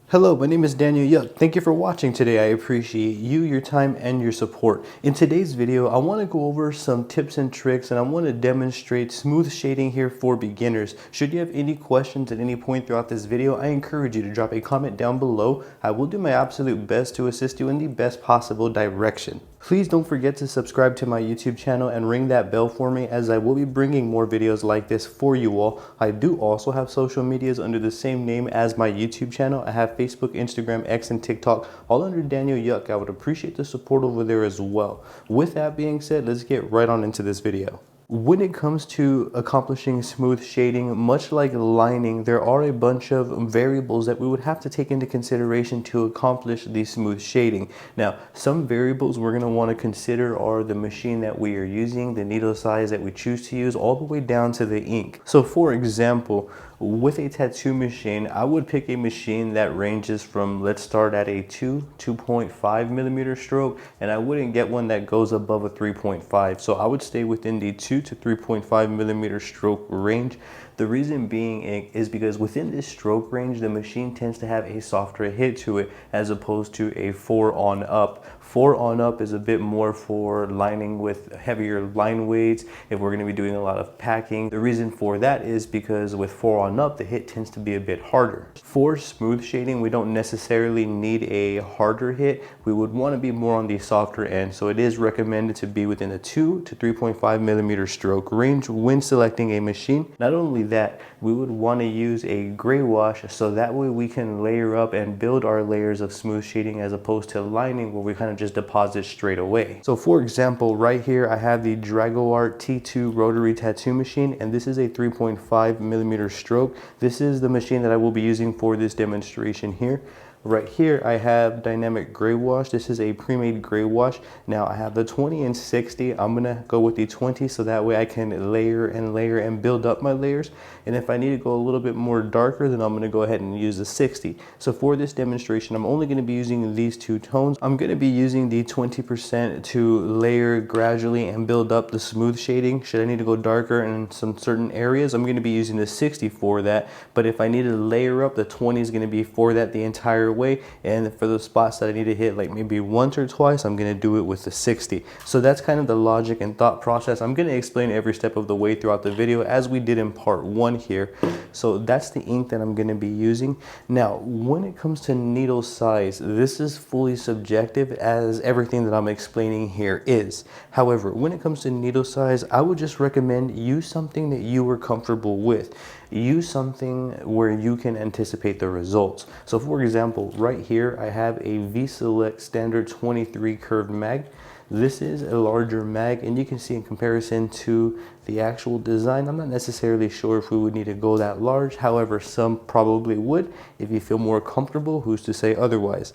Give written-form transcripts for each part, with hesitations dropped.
Hello, my name is Daniel Yuck. Thank you for watching today. I appreciate you, your time, and your support. In today's video, I want to go over some tips and tricks, and I want to demonstrate smooth shading here for beginners. Should you have any questions at any point throughout this video, I encourage you to drop a comment down below. I will do my absolute best to assist you in the best possible direction. Please don't forget to subscribe to my YouTube channel and ring that bell for me, as I will be bringing more videos like this for you all. I do also have social medias under the same name as my YouTube channel. I have Facebook, Instagram, X, and TikTok, all under Daniel Yuck. I would appreciate the support over there as well. With that being said, let's get right on into this video. When it comes to accomplishing smooth shading, much like lining, there are a bunch of variables that we would have to take into consideration to accomplish the smooth shading. Now, some variables we're going to want to consider are the machine that we are using, the needle size that we choose to use, all the way down to the ink. So for example, with a tattoo machine, I would pick a machine that ranges from, let's start at a 2.5 millimeter stroke, and I wouldn't get one that goes above a 3.5. So I would stay within the 2 to 3.5 millimeter stroke range. The reason being is because within this stroke range, the machine tends to have a softer hit to it as opposed to a 4 on up. 4 on up is a bit more for lining with heavier line weights if we're going to be doing a lot of packing. The reason for that is because with 4 on up, the hit tends to be a bit harder. For smooth shading, we don't necessarily need a harder hit. We would want to be more on the softer end, so it is recommended to be within the 2 to 3.5 millimeter stroke range when selecting a machine. Not only that, we would want to use a Greywash, so that way we can layer up and build our layers of smooth shading as opposed to lining where we kind of just deposit straight away. So for example, right here I have the Dragoart T2 rotary tattoo machine, and this is a 3.5 millimeter stroke. This is the machine that I will be using for this demonstration here. Right here I have dynamic gray wash. This is a pre-made gray wash. Now I have the 20 and 60. I'm gonna go with the 20 so that way I can layer and build up my layers. And if I need to go a little bit more darker, then I'm gonna go ahead and use the 60. So for this demonstration, I'm only gonna be using these two tones. I'm gonna be using the 20% to layer gradually and build up the smooth shading. Should I need to go darker in some certain areas, I'm gonna be using the 60 for that. But if I need to layer up, the 20 is gonna be for that the entire way, and for the spots that I need to hit like maybe once or twice, I'm going to do it with the 60. So that's kind of the logic and thought process. I'm going to explain every step of the way throughout the video as we did in part 1 here. So that's the ink that I'm going to be using. Now when it comes to needle size, this is fully subjective, as everything that I'm explaining here is. However, when it comes to needle size, I would just recommend use something that you are comfortable with. Use something where you can anticipate the results. So for example, right here I have a V-Select standard 23 curved mag. This is a larger mag, and you can see in comparison to the actual design, I'm not necessarily sure if we would need to go that large. However, some probably would. If you feel more comfortable, who's to say otherwise?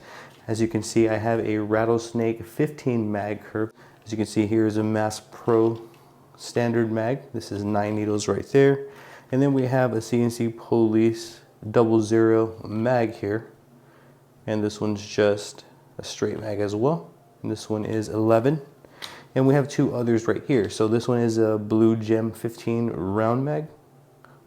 As you can see, I have a Rattlesnake 15 mag curve. As you can see, here is a Mass Pro standard mag. This is 9 needles right there. And then we have a CNC Police 00 mag here. And this one's just a straight mag as well. And this one is 11. And we have two others right here. So this one is a Blue Gem 15 round mag.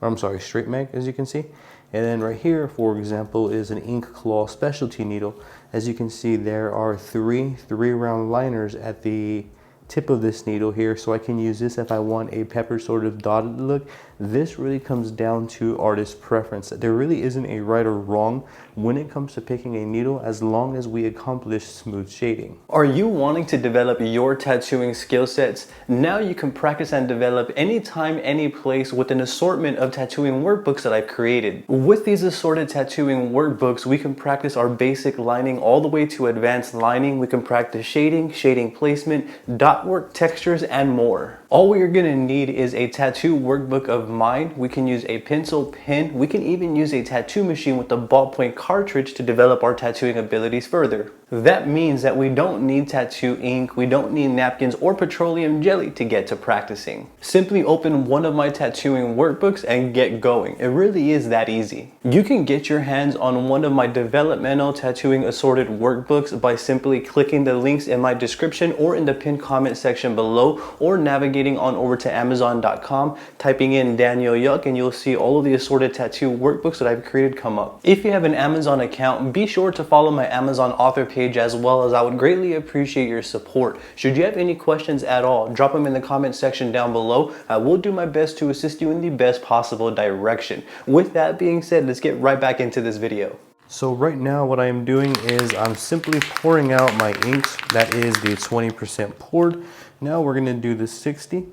Or I'm sorry, straight mag, as you can see. And then right here, for example, is an Ink Claw specialty needle. As you can see, there are three round liners at the tip of this needle here, so I can use this if I want a pepper sort of dotted look. This really comes down to artist preference. There really isn't a right or wrong when it comes to picking a needle, as long as we accomplish smooth shading. Are you wanting to develop your tattooing skill sets? Now you can practice and develop anytime, any place with an assortment of tattooing workbooks that I've created. With these assorted tattooing workbooks, we can practice our basic lining all the way to advanced lining. We can practice shading, shading placement, dot work, textures, and more. All we are going to need is a tattoo workbook of mine. We can use a pencil, pen. We can even use a tattoo machine with a ballpoint cartridge to develop our tattooing abilities further. That means that we don't need tattoo ink, we don't need napkins or petroleum jelly to get to practicing. Simply open one of my tattooing workbooks and get going. It really is that easy. You can get your hands on one of my developmental tattooing assorted workbooks by simply clicking the links in my description or in the pinned comment section below, or navigating on over to Amazon.com, typing in Daniel Yuck, and you'll see all of the assorted tattoo workbooks that I've created come up. If you have an Amazon account, be sure to follow my Amazon author page as well, as I would greatly appreciate your support. Should you have any questions at all, drop them in the comment section down below. I will do my best to assist you in the best possible direction. With that being said, let's get right back into this video. So right now what I am doing is I'm simply pouring out my inks. That is the 20% poured. Now we're going to do the 60.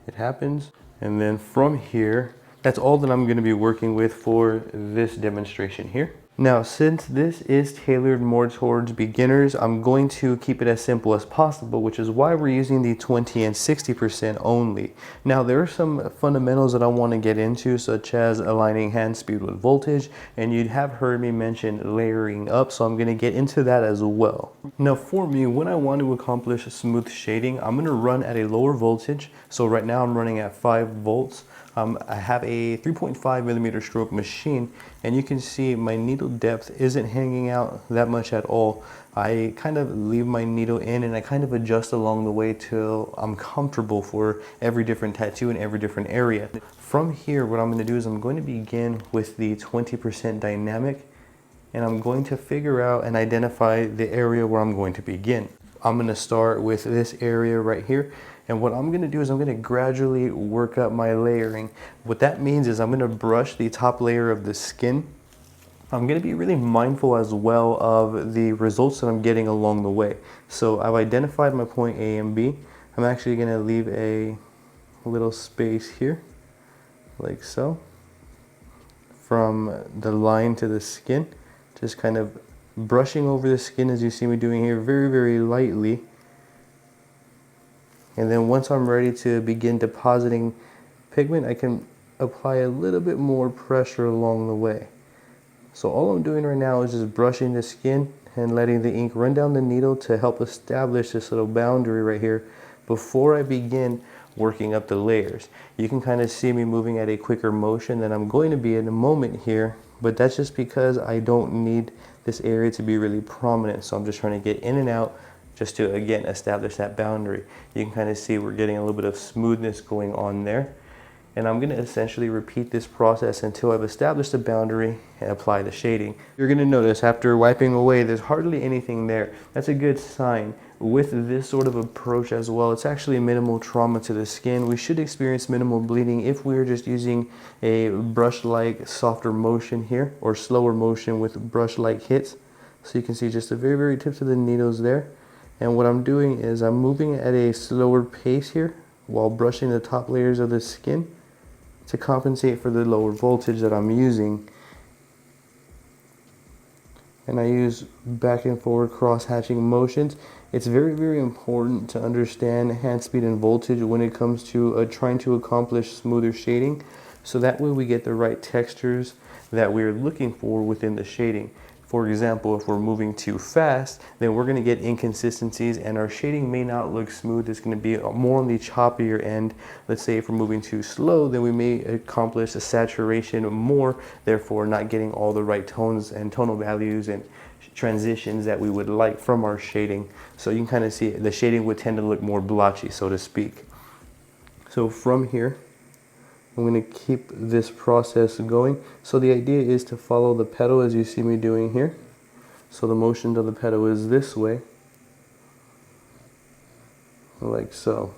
It happens. And then from here, that's all that I'm going to be working with for this demonstration here. Now, since this is tailored more towards beginners, I'm going to keep it as simple as possible, which is why we're using the 20 and 60% only. Now, there are some fundamentals that I want to get into, such as aligning hand speed with voltage, and you'd have heard me mention layering up, so I'm going to get into that as well. Now, for me, when I want to accomplish smooth shading, I'm going to run at a lower voltage. So right now I'm running at 5 volts. I have a 3.5 millimeter stroke machine, and you can see my needle depth isn't hanging out that much at all. I kind of leave my needle in and I kind of adjust along the way till I'm comfortable for every different tattoo in every different area. From here, what I'm going to do is I'm going to begin with the 20% dynamic, and I'm going to figure out and identify the area where I'm going to begin. I'm going to start with this area right here. And what I'm going to do is I'm going to gradually work up my layering. What that means is I'm going to brush the top layer of the skin. I'm going to be really mindful as well of the results that I'm getting along the way. So I've identified my point A and B. I'm actually going to leave a little space here, like so, from the line to the skin. Just kind of brushing over the skin as you see me doing here, very, very lightly. And then once I'm ready to begin depositing pigment, I can apply a little bit more pressure along the way. So all I'm doing right now is just brushing the skin and letting the ink run down the needle to help establish this little boundary right here before I begin working up the layers. You can kind of see me moving at a quicker motion than I'm going to be in a moment here, but that's just because I don't need this area to be really prominent. So I'm just trying to get in and out, just to again establish that boundary. You can kind of see we're getting a little bit of smoothness going on there. And I'm going to essentially repeat this process until I've established the boundary and apply the shading. You're going to notice after wiping away, there's hardly anything there. That's a good sign. With this sort of approach as well, it's actually minimal trauma to the skin. We should experience minimal bleeding if we're just using a brush-like softer motion here, or slower motion with brush-like hits. So you can see just the very, very tips of the needles there. And what I'm doing is I'm moving at a slower pace here while brushing the top layers of the skin to compensate for the lower voltage that I'm using. And I use back and forward cross hatching motions. It's very, very important to understand hand speed and voltage when it comes to trying to accomplish smoother shading, so that way we get the right textures that we're looking for within the shading. For example, if we're moving too fast, then we're going to get inconsistencies and our shading may not look smooth. It's going to be more on the choppier end. Let's say if we're moving too slow, then we may accomplish a saturation more, therefore not getting all the right tones and tonal values and transitions that we would like from our shading. So you can kind of see the shading would tend to look more blotchy, so to speak. So from here, I'm going to keep this process going. So the idea is to follow the petal as you see me doing here. So the motion of the petal is this way, like so.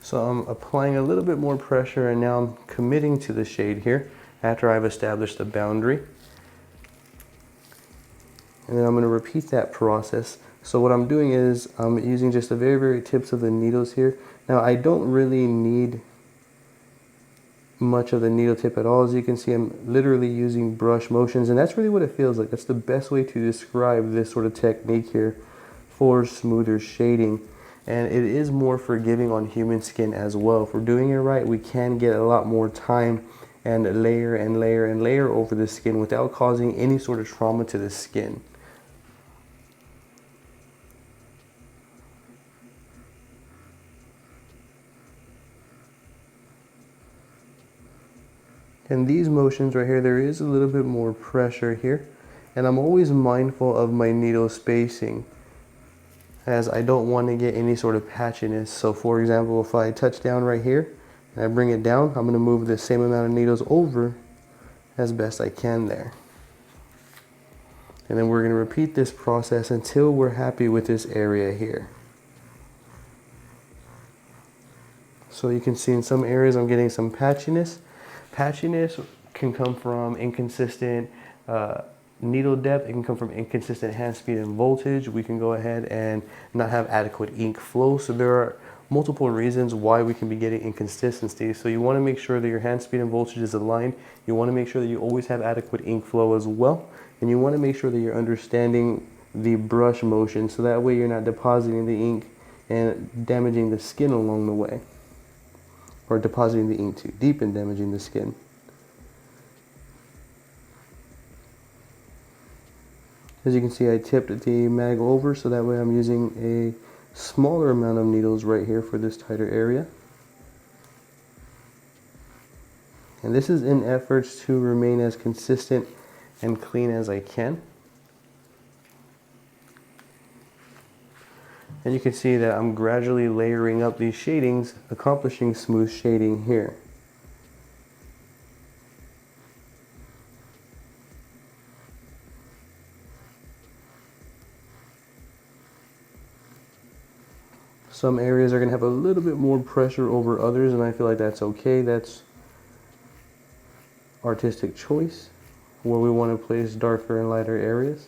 So I'm applying a little bit more pressure, and now I'm committing to the shade here after I've established the boundary. And then I'm going to repeat that process. So what I'm doing is I'm using just the very, very tips of the needles here. Now I don't really need much of the needle tip at all. As you can see, I'm literally using brush motions, and that's really what it feels like. That's the best way to describe this sort of technique here for smoother shading. And it is more forgiving on human skin as well. If we're doing it right, we can get a lot more time and layer and layer and layer over the skin without causing any sort of trauma to the skin. And these motions right here, there is a little bit more pressure here. And I'm always mindful of my needle spacing, as I don't want to get any sort of patchiness. So for example, if I touch down right here and I bring it down, I'm going to move the same amount of needles over as best I can there. And then we're going to repeat this process until we're happy with this area here. So you can see in some areas I'm getting some patchiness. Patchiness can come from inconsistent needle depth. It can come from inconsistent hand speed and voltage. We can go ahead and not have adequate ink flow. So there are multiple reasons why we can be getting inconsistency. So you want to make sure that your hand speed and voltage is aligned. You want to make sure that you always have adequate ink flow as well. And you want to make sure that you're understanding the brush motion, so that way you're not depositing the ink and damaging the skin along the way, or depositing the ink too deep and damaging the skin. As you can see, I tipped the mag over, so that way I'm using a smaller amount of needles right here for this tighter area. And this is in efforts to remain as consistent and clean as I can. And you can see that I'm gradually layering up these shadings, accomplishing smooth shading here. Some areas are going to have a little bit more pressure over others, and I feel like that's okay. That's artistic choice, where we want to place darker and lighter areas.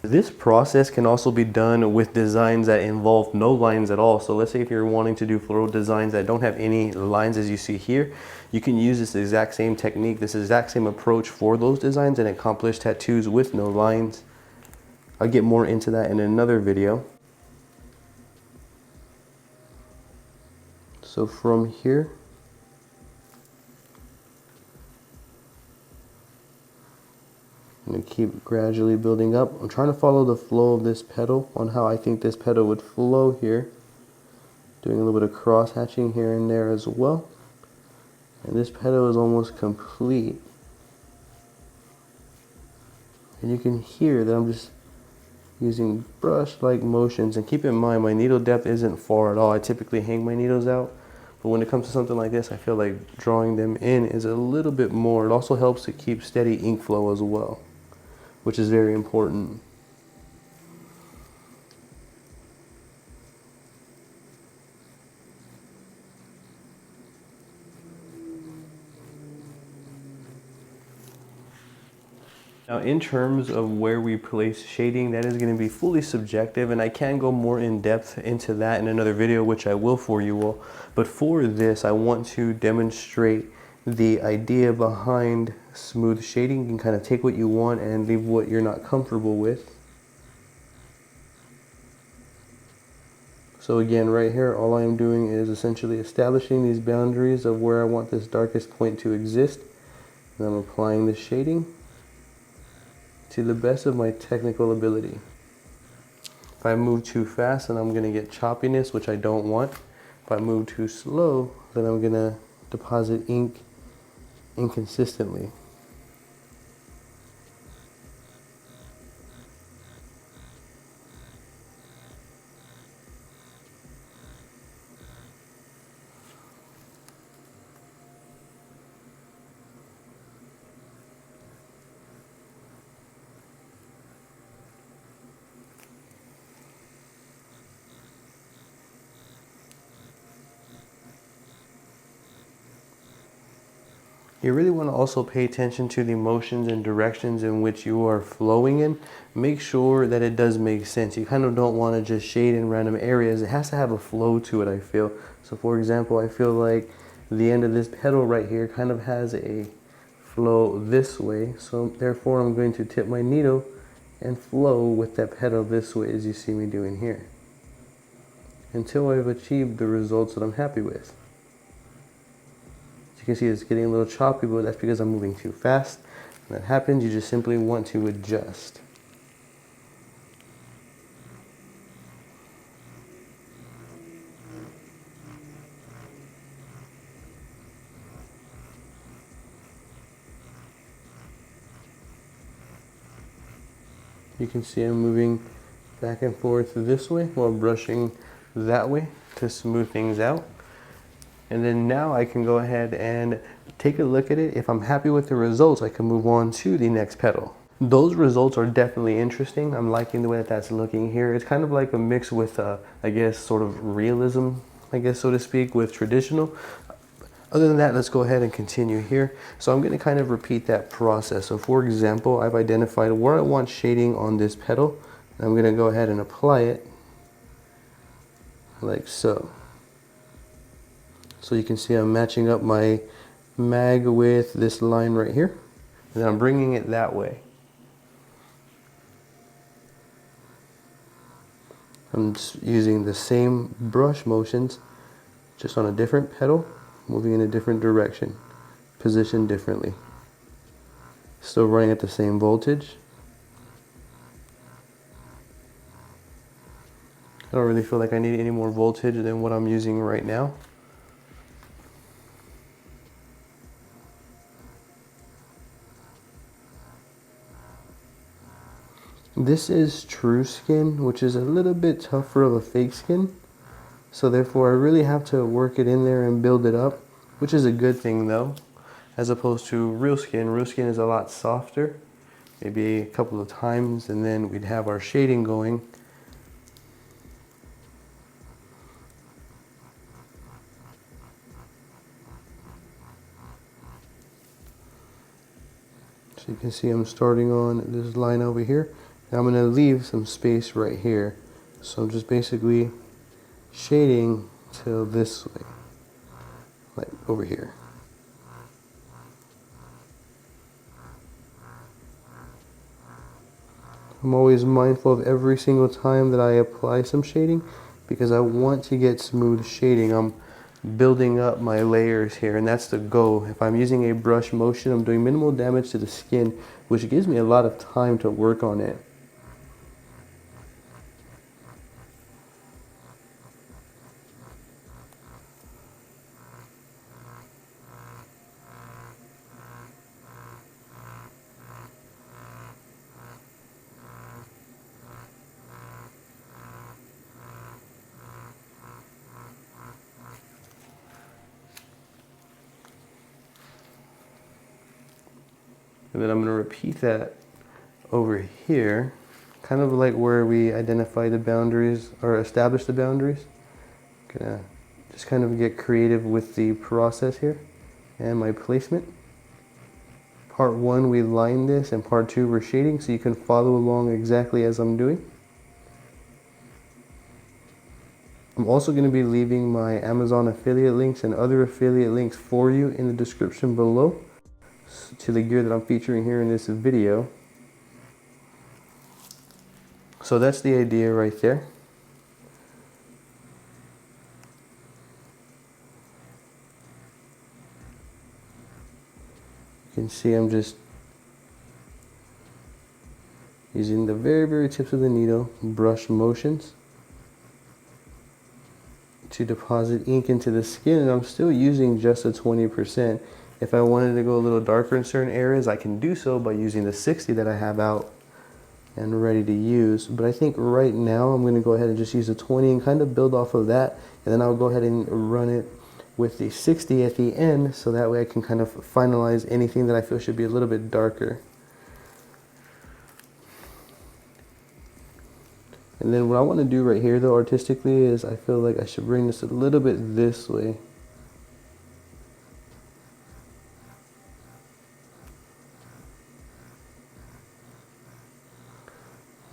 This process can also be done with designs that involve no lines at all. So let's say if you're wanting to do floral designs that don't have any lines as you see here, you can use this exact same technique, this exact same approach for those designs and accomplish tattoos with no lines. I'll get more into that in another video. So from here, I'm going to keep gradually building up. I'm trying to follow the flow of this petal on how I think this petal would flow here. Doing a little bit of cross hatching here and there as well. And this petal is almost complete. And you can hear that I'm just using brush-like motions. And keep in mind, my needle depth isn't far at all. I typically hang my needles out. But when it comes to something like this, I feel like drawing them in is a little bit more. It also helps to keep steady ink flow as well, which is very important. Now, in terms of where we place shading, that is going to be fully subjective, and I can go more in depth into that in another video, which I will for you all. But for this, I want to demonstrate the idea behind smooth shading. You can kind of take what you want and leave what you're not comfortable with. So again, right here, all I am doing is essentially establishing these boundaries of where I want this darkest point to exist. And I'm applying the shading to the best of my technical ability. If I move too fast, then I'm going to get choppiness, which I don't want. If I move too slow, then I'm going to deposit ink inconsistently. You really want to also pay attention to the motions and directions in which you are flowing in. Make sure that it does make sense. You kind of don't want to just shade in random areas. It has to have a flow to it, I feel. So for example, I feel like the end of this petal right here kind of has a flow this way. So therefore I'm going to tip my needle and flow with that petal this way, as you see me doing here, until I've achieved the results that I'm happy with. As you can see, it's getting a little choppy, but that's because I'm moving too fast. When that happens, you just simply want to adjust. You can see I'm moving back and forth this way while brushing that way to smooth things out. And then now I can go ahead and take a look at it. If I'm happy with the results, I can move on to the next petal. Those results are definitely interesting. I'm liking the way that that's looking here. It's kind of like a mix with, I guess, sort of realism, I guess, so to speak, with traditional. Other than that, let's go ahead and continue here. So I'm going to kind of repeat that process. So for example, I've identified where I want shading on this petal. And I'm going to go ahead and apply it like so. So you can see I'm matching up my mag with this line right here. And then I'm bringing it that way. I'm just using the same brush motions, just on a different petal, moving in a different direction, positioned differently. Still running at the same voltage. I don't really feel like I need any more voltage than what I'm using right now. This is Trueskin, which is a little bit tougher of a fake skin. So therefore I really have to work it in there and build it up, which is a good thing though, as opposed to real skin. Real skin is a lot softer, maybe a couple of times, and then we'd have our shading going. So you can see I'm starting on this line over here, and I'm going to leave some space right here. So I'm just basically shading till this way, like over here. I'm always mindful of every single time that I apply some shading because I want to get smooth shading. I'm building up my layers here, and that's the goal. If I'm using a brush motion, I'm doing minimal damage to the skin, which gives me a lot of time to work on it. And then I'm going to repeat that over here, kind of like where we identify the boundaries or establish the boundaries. Gonna just kind of get creative with the process here and my placement. Part 1 we line this, and part 2 we're shading, so you can follow along exactly as I'm doing. I'm also going to be leaving my Amazon affiliate links and other affiliate links for you in the description below to the gear that I'm featuring here in this video. So that's the idea right there. You can see I'm just using the very tips of the needle, brush motions to deposit ink into the skin, and I'm still using just a 20%. If I wanted to go a little darker in certain areas, I can do so by using the 60 that I have out and ready to use. But I think right now I'm going to go ahead and just use the 20 and kind of build off of that, and then I'll go ahead and run it with the 60 at the end, so that way I can kind of finalize anything that I feel should be a little bit darker. And then what I want to do right here though artistically is I feel like I should bring this a little bit this way.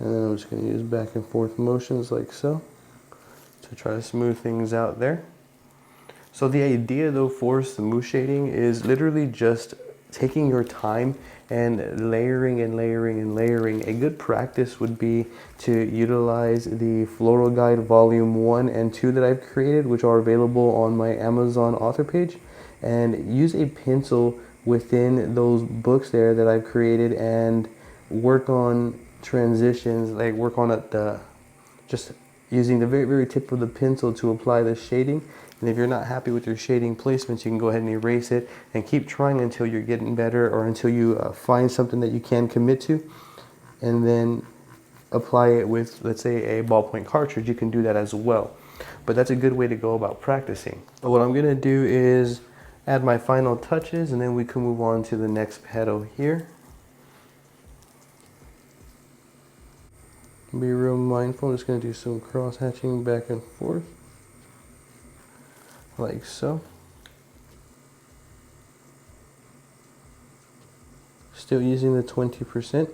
And then I'm just going to use back and forth motions like so to try to smooth things out there. So the idea though for smooth shading is literally just taking your time and layering and layering and layering. A good practice would be to utilize the Floral Guide Volume 1 and 2 that I've created, which are available on my Amazon author page, and use a pencil within those books there that I've created and work on transitions, like work on just using the very, very tip of the pencil to apply the shading. And if you're not happy with your shading placements, you can go ahead and erase it and keep trying until you're getting better, or until you find something that you can commit to, and then apply it with, let's say, a ballpoint cartridge. You can do that as well. But that's a good way to go about practicing. But what I'm gonna do is add my final touches, and then we can move on to the next petal here. Be real mindful. I'm just going to do some cross hatching back and forth, like so. Still using the 20%.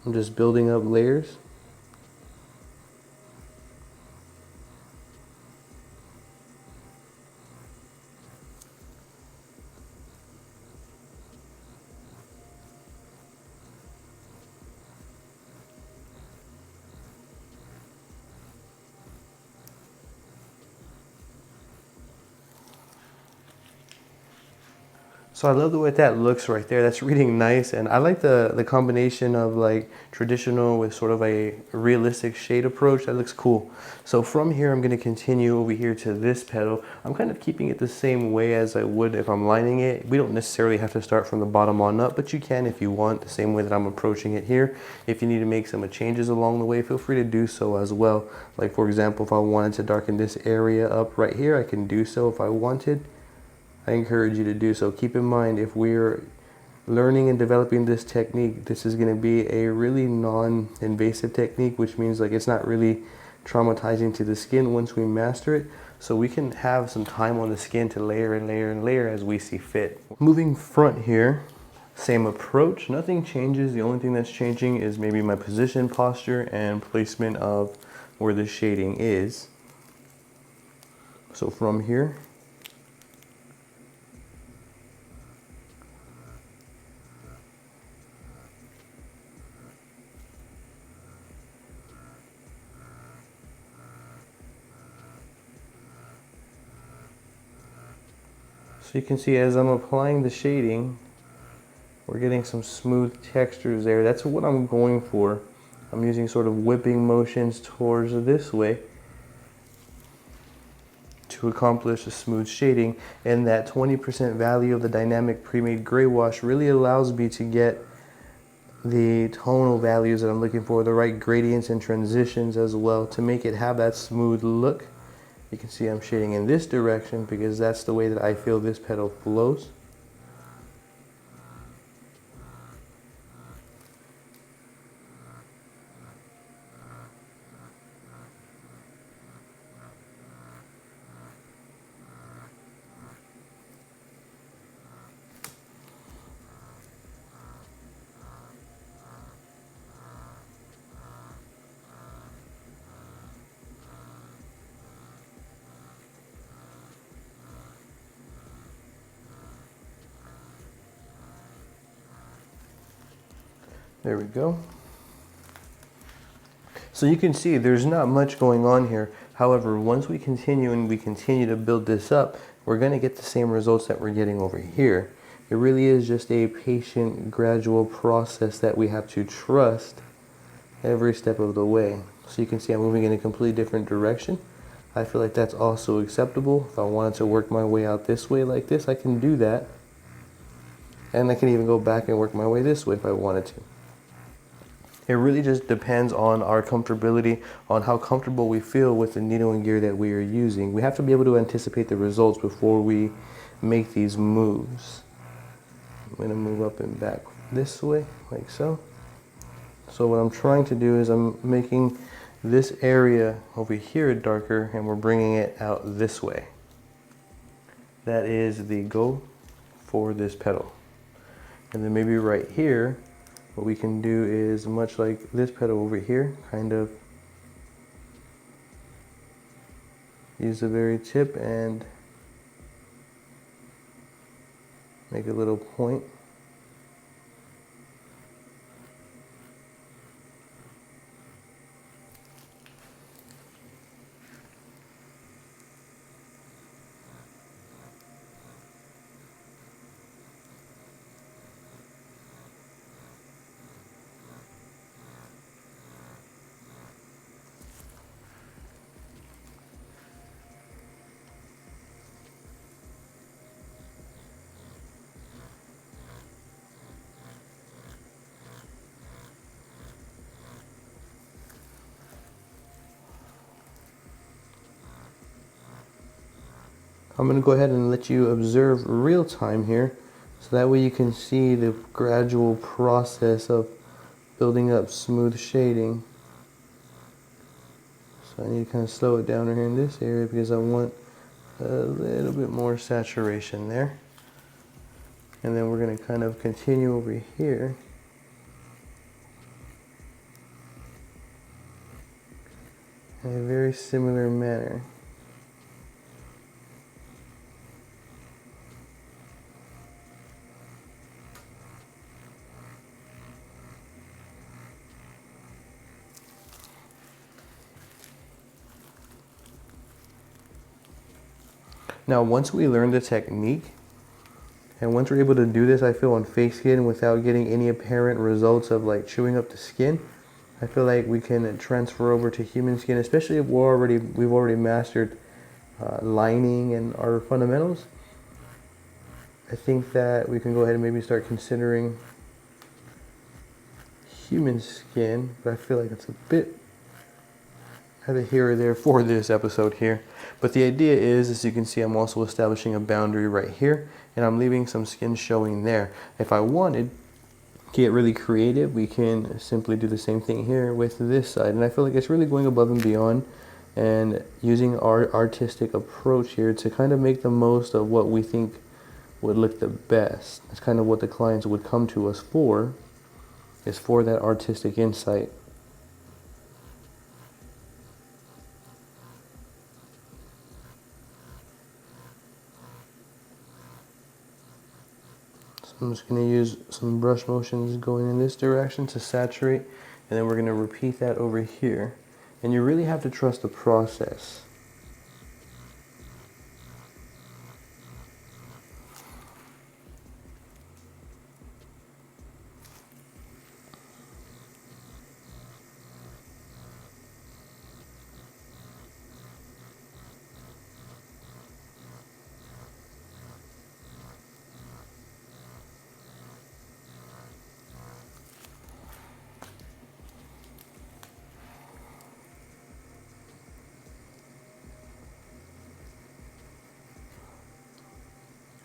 I'm just building up layers. So I love the way that looks right there. That's reading nice, and I like the combination of like traditional with sort of a realistic shade approach. That looks cool. So from here, I'm going to continue over here to this petal. I'm kind of keeping it the same way as I would if I'm lining it. We don't necessarily have to start from the bottom on up, but you can if you want, the same way that I'm approaching it here. If you need to make some changes along the way, feel free to do so as well. Like for example, if I wanted to darken this area up right here, I can do so if I wanted. I encourage you to do so. Keep in mind, if we're learning and developing this technique, this is going to be a really non-invasive technique, which means like it's not really traumatizing to the skin once we master it. So we can have some time on the skin to layer and layer and layer as we see fit. Moving front here, same approach, nothing changes. The only thing that's changing is maybe my position, posture, and placement of where the shading is. So from here, so you can see as I'm applying the shading, we're getting some smooth textures there. That's what I'm going for. I'm using sort of whipping motions towards this way to accomplish a smooth shading, and that 20% value of the dynamic pre-made gray wash really allows me to get the tonal values that I'm looking for, the right gradients and transitions as well, to make it have that smooth look. You can see I'm shading in this direction because that's the way that I feel this petal flows. There we go. So you can see there's not much going on here. However, once we continue and we continue to build this up, we're going to get the same results that we're getting over here. It really is just a patient, gradual process that we have to trust every step of the way. So you can see I'm moving in a completely different direction. I feel like that's also acceptable. If I wanted to work my way out this way like this, I can do that. And I can even go back and work my way this way if I wanted to. It really just depends on our comfortability, on how comfortable we feel with the needle and gear that we are using. We have to be able to anticipate the results before we make these moves. I'm going to move up and back this way, like so. So what I'm trying to do is I'm making this area over here darker, and we're bringing it out this way. That is the goal for this petal. And then maybe right here, what we can do is, much like this petal over here, kind of use the very tip and Make a little point. I'm going to go ahead and let you observe real time here, so that way you can see the gradual process of building up smooth shading. So I need to kind of slow it down here in this area because I want a little bit more saturation there. And then we're going to kind of continue over here. In a very similar manner. Now, once we learn the technique, and once we're able to do this, I feel on face skin without getting any apparent results of like chewing up the skin, I feel like we can transfer over to human skin, especially if we've already mastered lining and our fundamentals. I think that we can go ahead and maybe start considering human skin, but I feel like it's a bit either here or there for this episode here. But the idea is, as you can see, I'm also establishing a boundary right here, and I'm leaving some skin showing there. If I wanted to get really creative, we can simply do the same thing here with this side. And I feel like it's really going above and beyond and using our artistic approach here to kind of make the most of what we think would look the best. It's kind of what the clients would come to us for, is for that artistic insight. I'm just going to use some brush motions going in this direction to saturate, and then we're going to repeat that over here. And you really have to trust the process.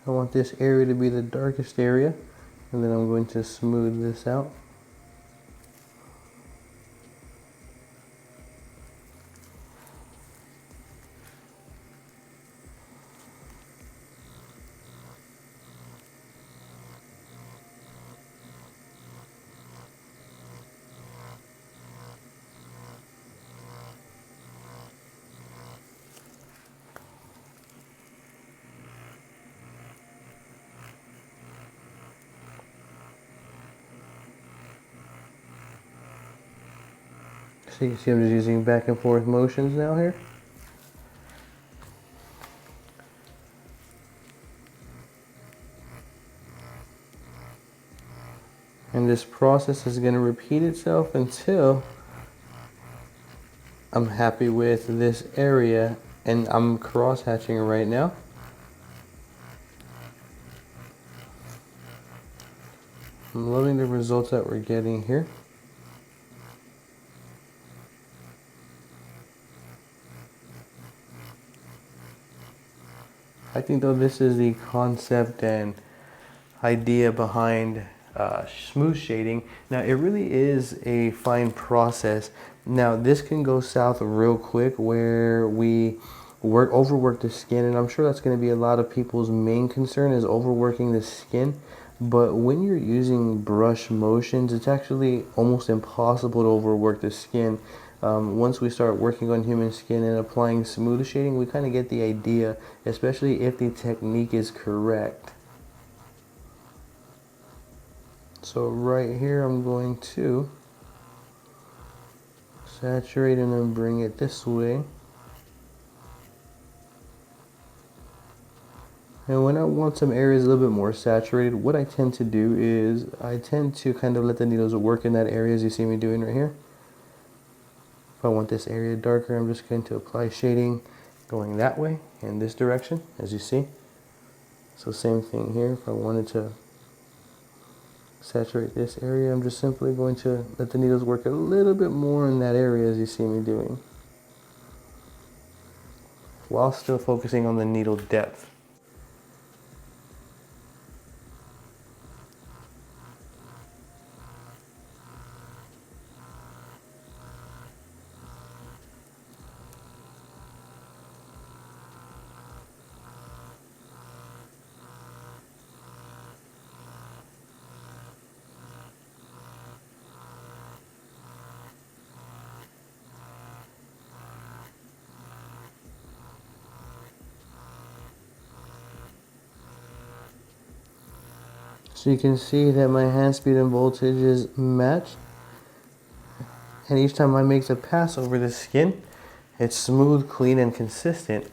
I want this area to be the darkest area, and then I'm going to smooth this out. So you can see I'm just using back and forth motions now here. And this process is going to repeat itself until I'm happy with this area, and I'm cross-hatching right now. I'm loving the results that we're getting here. I think though this is the concept and idea behind smooth shading. Now it really is a fine process. Now this can go south real quick where we overwork the skin, and I'm sure that's going to be a lot of people's main concern, is overworking the skin. But when you're using brush motions, it's actually almost impossible to overwork the skin. Once we start working on human skin and applying smooth shading, we kind of get the idea, especially if the technique is correct. So right here I'm going to saturate and then bring it this way. And when I want some areas a little bit more saturated, what I tend to do is I tend to kind of let the needles work in that area, as you see me doing right here. If I want this area darker, I'm just going to apply shading going that way in this direction, as you see. So same thing here. If I wanted to saturate this area, I'm just simply going to let the needles work a little bit more in that area, as you see me doing, while still focusing on the needle depth. So you can see that my hand speed and voltage is matched. And each time I make the pass over the skin, it's smooth, clean, and consistent.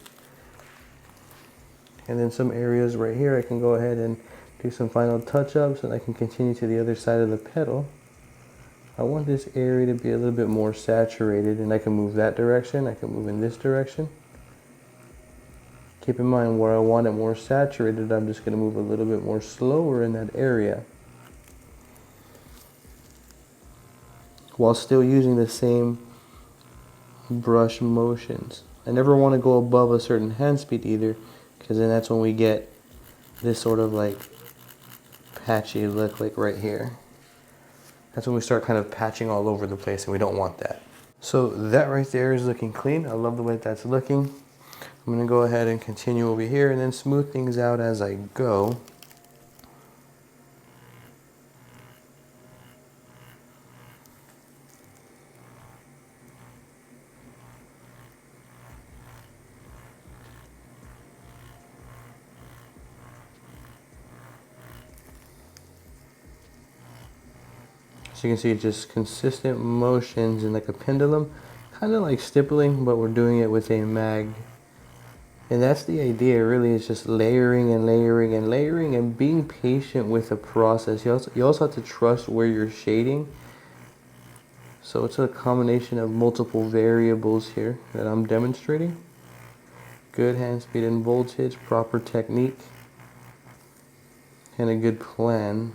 And then some areas right here, I can go ahead and do some final touch-ups, and I can continue to the other side of the petal. I want this area to be a little bit more saturated, and I can move that direction, I can move in this direction. Keep in mind, where I want it more saturated, I'm just going to move a little bit more slower in that area, while still using the same brush motions. I never want to go above a certain hand speed either, because then that's when we get this sort of like patchy look, like right here. That's when we start kind of patching all over the place, and we don't want that. So that right there is looking clean. I love the way that's looking. I'm going to go ahead and continue over here and then smooth things out as I go. So you can see just consistent motions and like a pendulum, kind of like stippling, but we're doing it with a mag. And that's the idea, really, is just layering and layering and layering and being patient with the process. You also have to trust where you're shading. So it's a combination of multiple variables here that I'm demonstrating. Good hand speed and voltage, proper technique, and a good plan.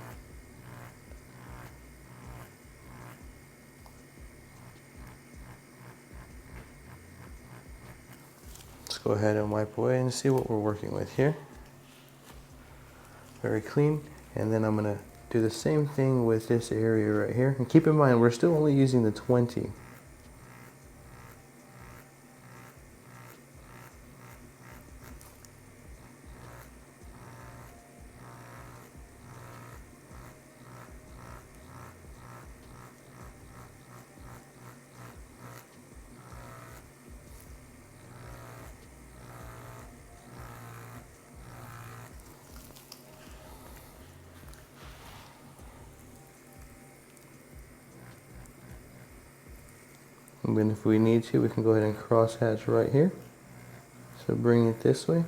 Go ahead and wipe away and see what we're working with here. Very clean. And then I'm going to do the same thing with this area right here. And keep in mind, we're still only using the 20. And then if we need to, we can go ahead and cross hatch right here. So bring it this way.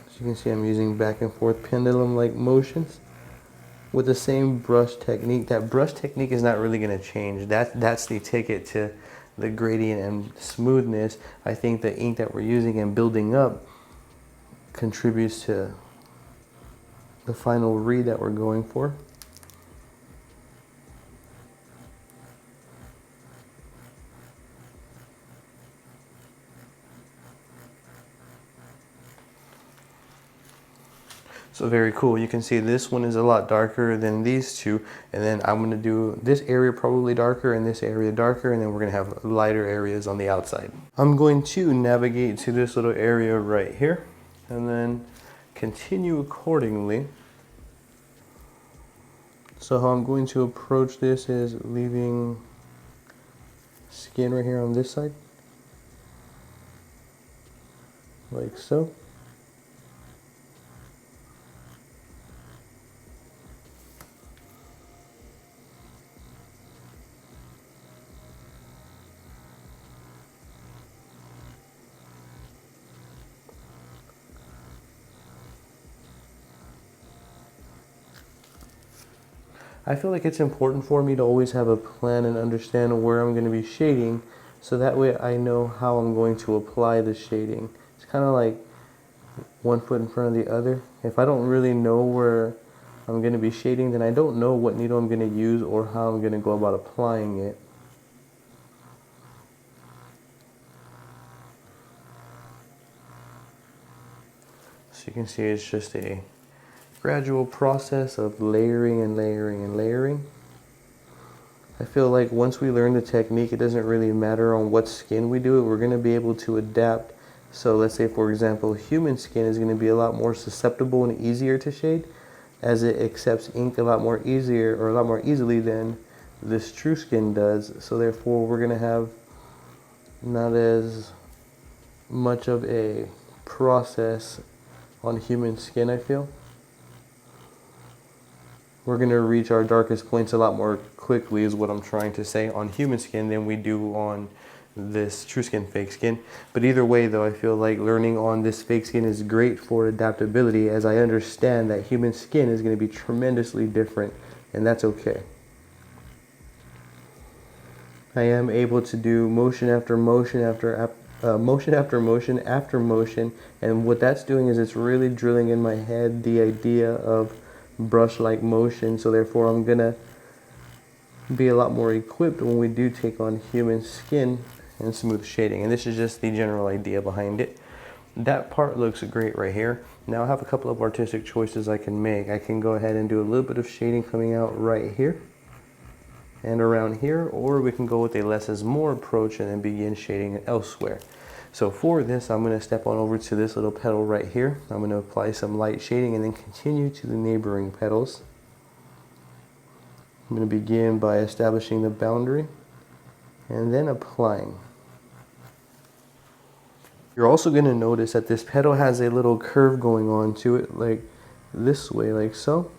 As you can see, I'm using back and forth pendulum-like motions with the same brush technique. That brush technique is not really going to change. That's the ticket to the gradient and smoothness. I think the ink that we're using and building up contributes to the final read that we're going for. So very cool. You can see this one is a lot darker than these two, and then I'm going to do this area probably darker and this area darker, and then we're going to have lighter areas on the outside. I'm going to navigate to this little area right here and then continue accordingly. So how I'm going to approach this is leaving skin right here on this side, like so. I feel like it's important for me to always have a plan and understand where I'm going to be shading, so that way I know how I'm going to apply the shading. It's kind of like one foot in front of the other. If I don't really know where I'm going to be shading, then I don't know what needle I'm going to use or how I'm going to go about applying it. So you can see it's just a gradual process of layering and layering and layering. I feel like once we learn the technique, it doesn't really matter on what skin we do it. We're going to be able to adapt. So let's say, for example, human skin is going to be a lot more susceptible and easier to shade, as it accepts ink a lot more easily than this Trueskin does. So therefore, we're going to have not as much of a process on human skin, I feel. We're going to reach our darkest points a lot more quickly, is what I'm trying to say, on human skin than we do on this Trueskin fake skin. But either way though, I feel like learning on this fake skin is great for adaptability, as I understand that human skin is going to be tremendously different, and that's okay. I am able to do motion after motion after motion after motion after motion, and what that's doing is it's really drilling in my head the idea of brush-like motion, so therefore I'm gonna be a lot more equipped when we do take on human skin and smooth shading. And this is just the general idea behind it. That part looks great right here. Now I have a couple of artistic choices I can make. I can go ahead and do a little bit of shading coming out right here and around here, or we can go with a less is more approach and then begin shading elsewhere. So for this, I'm going to step on over to this little petal right here. I'm going to apply some light shading and then continue to the neighboring petals. I'm going to begin by establishing the boundary and then applying. You're also going to notice that this petal has a little curve going on to it, like this way, like so.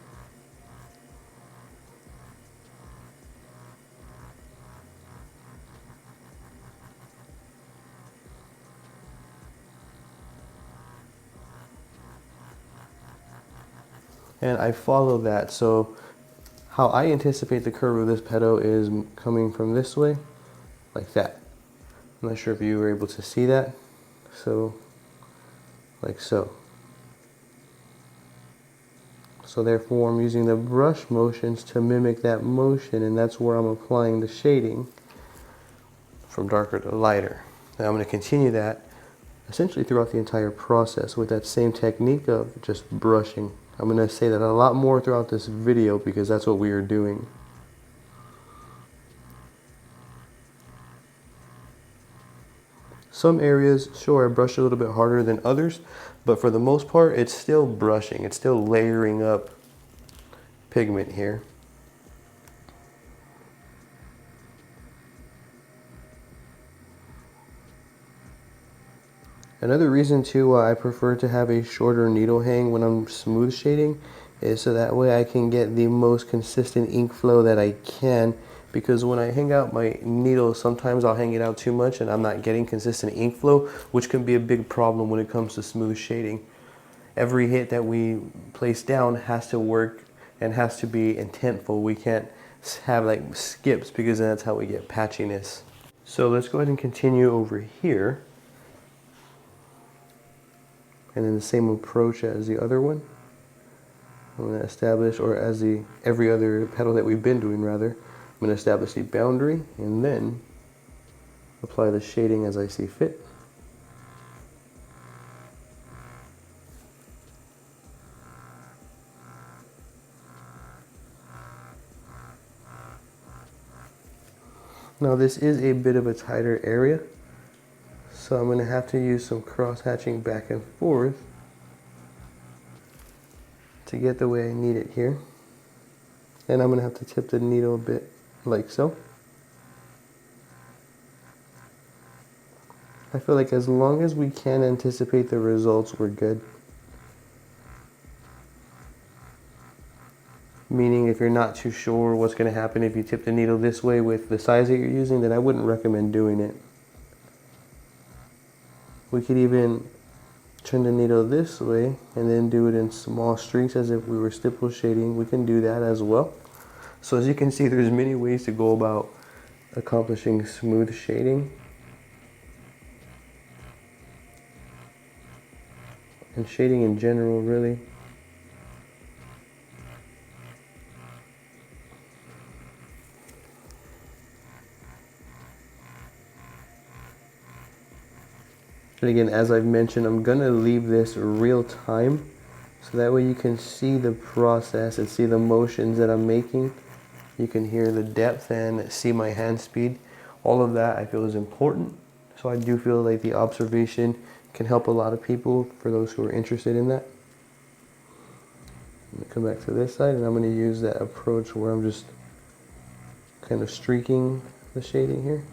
And I follow that. So how I anticipate the curve of this petal is coming from this way, like that. I'm not sure if you were able to see that. So, like so. So therefore I'm using the brush motions to mimic that motion, and that's where I'm applying the shading from darker to lighter. Now I'm going to continue that essentially throughout the entire process with that same technique of just brushing. I'm going to say that a lot more throughout this video because that's what we are doing. Some areas, sure, I brush a little bit harder than others, but for the most part, it's still brushing. It's still layering up pigment here. Another reason too why I prefer to have a shorter needle hang when I'm smooth shading is so that way I can get the most consistent ink flow that I can, because when I hang out my needle, sometimes I'll hang it out too much and I'm not getting consistent ink flow, which can be a big problem when it comes to smooth shading. Every hit that we place down has to work and has to be intentful. We can't have like skips, because then that's how we get patchiness. So let's go ahead and continue over here. And then the same approach as the other one. I'm going to establish, or as every other petal that we've been doing rather, I'm going to establish the boundary and then apply the shading as I see fit. Now this is a bit of a tighter area, so I'm going to have to use some cross hatching back and forth to get the way I need it here. And I'm going to have to tip the needle a bit like so. I feel like as long as we can anticipate the results, we're good. Meaning if you're not too sure what's going to happen if you tip the needle this way with the size that you're using, then I wouldn't recommend doing it. We could even turn the needle this way and then do it in small streaks as if we were stipple shading. We can do that as well. So as you can see, there's many ways to go about accomplishing smooth shading. And shading in general, really. And again, as I've mentioned, I'm gonna leave this real time so that way you can see the process and see the motions that I'm making. You can hear the depth and see my hand speed. All of that I feel is important. So I do feel like the observation can help a lot of people for those who are interested in that. I'm gonna come back to this side and I'm gonna use that approach where I'm just kind of streaking the shading here.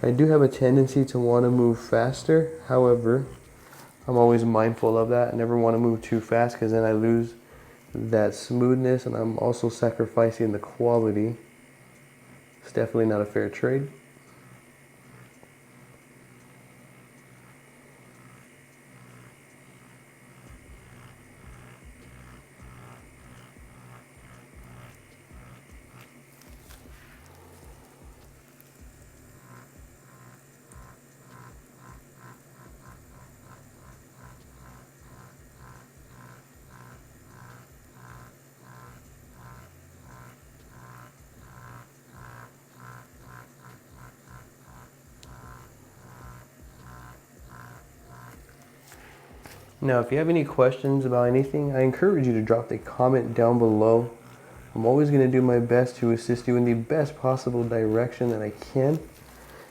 I do have a tendency to want to move faster. However, I'm always mindful of that. I never want to move too fast because then I lose that smoothness and I'm also sacrificing the quality. It's definitely not a fair trade. Now, if you have any questions about anything, I encourage you to drop a comment down below. I'm always going to do my best to assist you in the best possible direction that I can.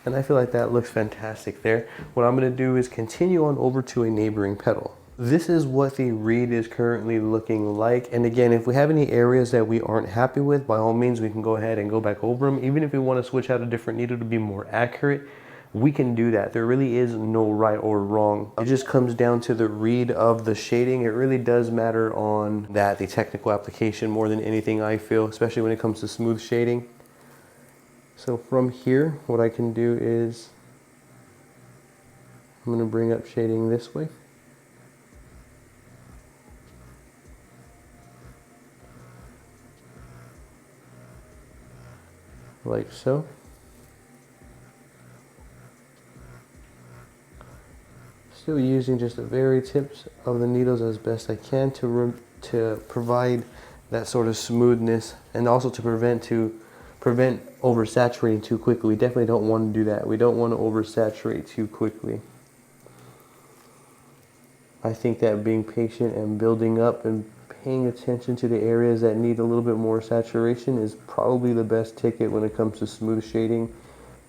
And I feel like that looks fantastic there. What I'm going to do is continue on over to a neighboring petal. This is what the reed is currently looking like. And again, if we have any areas that we aren't happy with, by all means, we can go ahead and go back over them. Even if we want to switch out a different needle to be more accurate, we can do that. There really is no right or wrong. It just comes down to the read of the shading. It really does matter on that, the technical application, more than anything, I feel, especially when it comes to smooth shading. So from here, what I can do is I'm going to bring up shading this way. Like so. Still using just the very tips of the needles as best I can to provide that sort of smoothness, and also to prevent oversaturating too quickly. We definitely don't want to do that. We don't want to oversaturate too quickly. I think that being patient and building up and paying attention to the areas that need a little bit more saturation is probably the best ticket when it comes to smooth shading.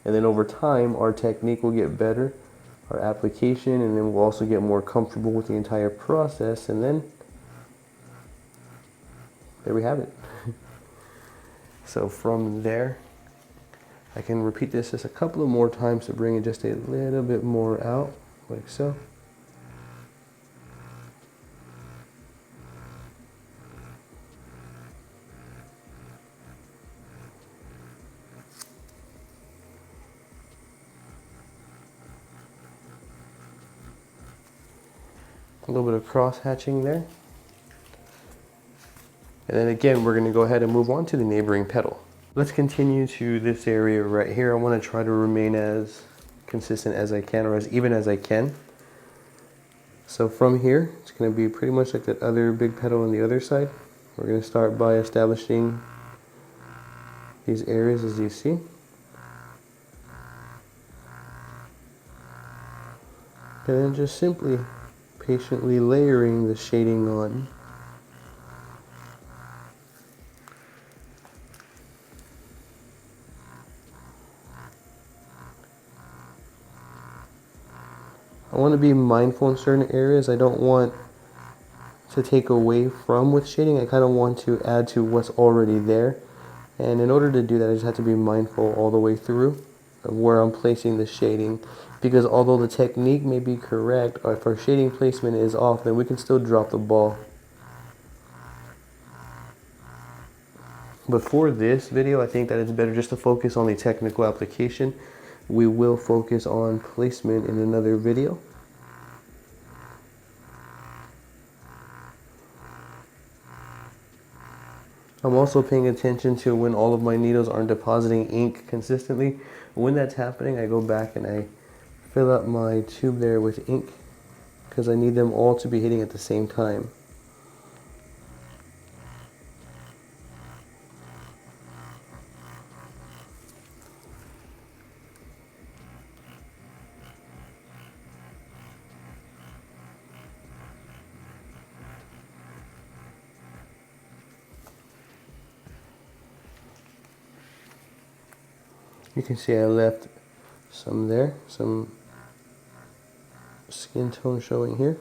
And then over time, our technique will get better, our application, and then we'll also get more comfortable with the entire process, and then there we have it. So from there, I can repeat this just a couple of more times to bring it just a little bit more out, like so. A little bit of cross hatching there. And then again, we're going to go ahead and move on to the neighboring petal. Let's continue to this area right here. I want to try to remain as consistent as I can, or as even as I can. So from here, it's going to be pretty much like that other big petal on the other side. We're going to start by establishing these areas, as you see. And then just simply patiently layering the shading on. I want to be mindful in certain areas. I don't want to take away from with shading. I kind of want to add to what's already there. And in order to do that, I just have to be mindful all the way through of where I'm placing the shading. Because although the technique may be correct, or if our shading placement is off, then we can still drop the ball. But for this video, I think that it's better just to focus on the technical application. we will focus on placement in another video. I'm also paying attention to when all of my needles aren't depositing ink consistently. When that's happening, I go back and I fill up my tube there with ink because I need them all to be hitting at the same time. You can see I left some there, some skin tone showing here.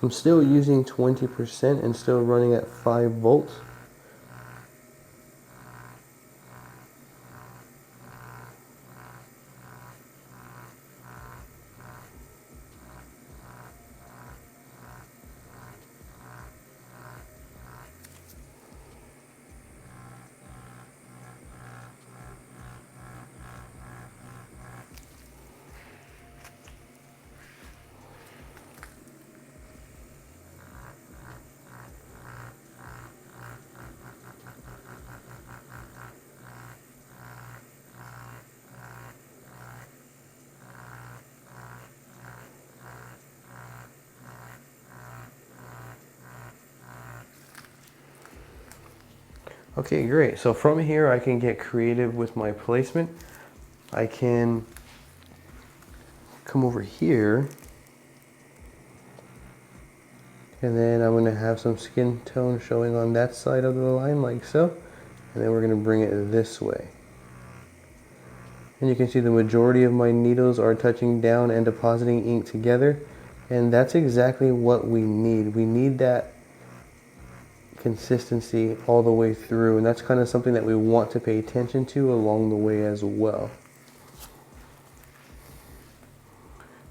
I'm still using 20% and still running at 5 volts. Okay, great. So from here I can get creative with my placement. I can come over here and then I'm going to have some skin tone showing on that side of the line like so, and then we're going to bring it this way. And you can see the majority of my needles are touching down and depositing ink together, and that's exactly what we need. We need that consistency all the way through, and that's kind of something that we want to pay attention to along the way as well.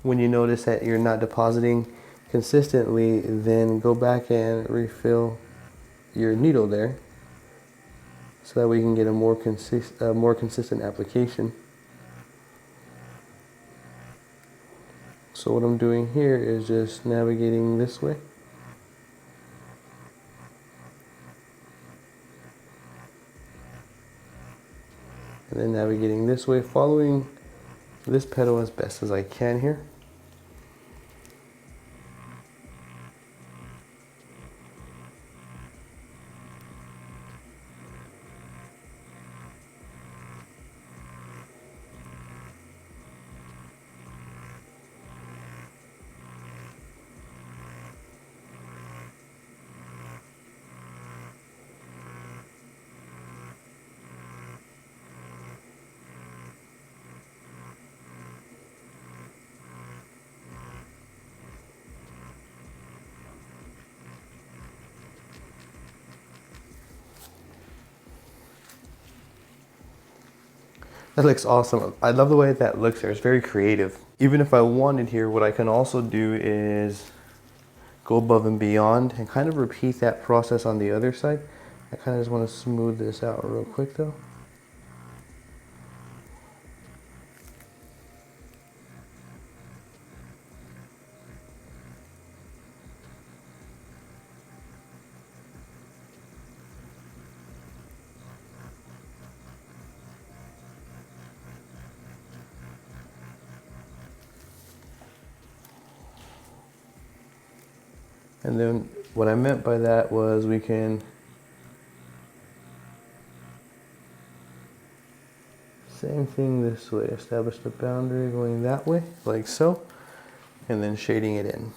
When you notice that you're not depositing consistently, then go back and refill your needle there so that we can get a more consistent application. So what I'm doing here is just navigating this way. And then navigating this way, following this petal as best as I can here. That looks awesome. I love the way that looks there. It's very creative. Even if I wanted here, what I can also do is go above and beyond and kind of repeat that process on the other side. I kind of just want to smooth this out real quick though. And then what I meant by that was we can same thing this way, establish the boundary going that way, like so, and then shading it in.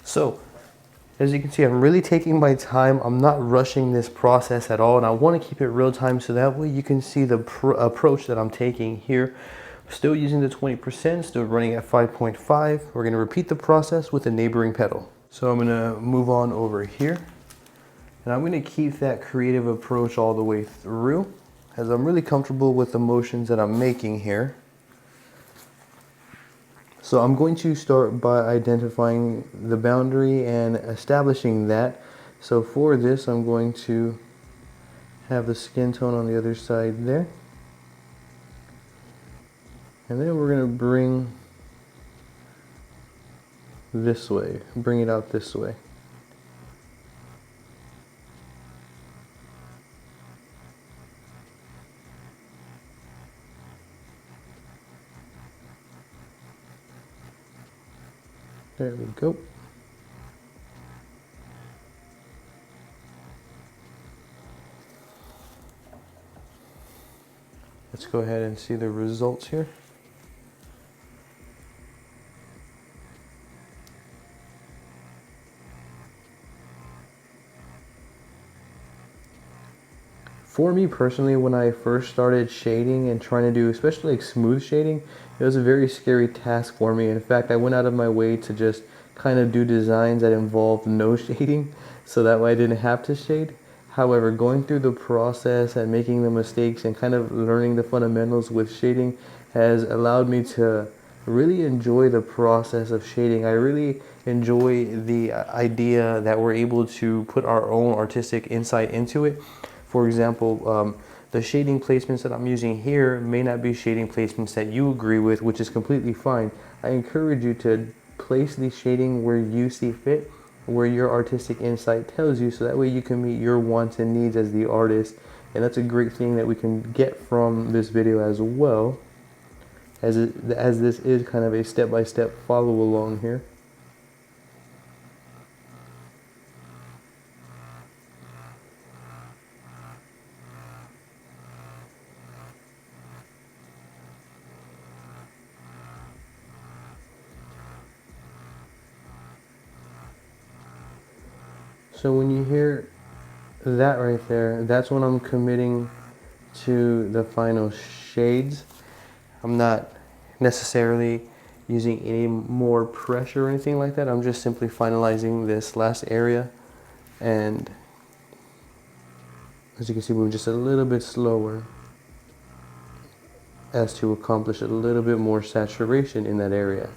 So, as you can see, I'm really taking my time. I'm not rushing this process at all, and I want to keep it real time so that way you can see the approach that I'm taking here. Still using the 20%, still running at 5.5. We're going to repeat the process with a neighboring petal. So I'm going to move on over here, and I'm going to keep that creative approach all the way through, as I'm really comfortable with the motions that I'm making here. So I'm going to start by identifying the boundary and establishing that. So for this, I'm going to have the skin tone on the other side there. And then we're going to bring this way, bring it out this way. There we go. Let's go ahead and see the results here. For me personally, when I first started shading and trying to do especially like smooth shading, it was a very scary task for me. In fact, I went out of my way to just kind of do designs that involved no shading, so that way I didn't have to shade. However, going through the process and making the mistakes and kind of learning the fundamentals with shading has allowed me to really enjoy the process of shading. I really enjoy the idea that we're able to put our own artistic insight into it. For example, the shading placements that I'm using here may not be shading placements that you agree with, which is completely fine. I encourage you to place the shading where you see fit, where your artistic insight tells you, so that way you can meet your wants and needs as the artist. And that's a great thing that we can get from this video as well, as this is kind of a step-by-step follow along here. So when you hear that right there, that's when I'm committing to the final shades. I'm not necessarily using any more pressure or anything like that. I'm just simply finalizing this last area, and as you can see, moving just a little bit slower as to accomplish a little bit more saturation in that area.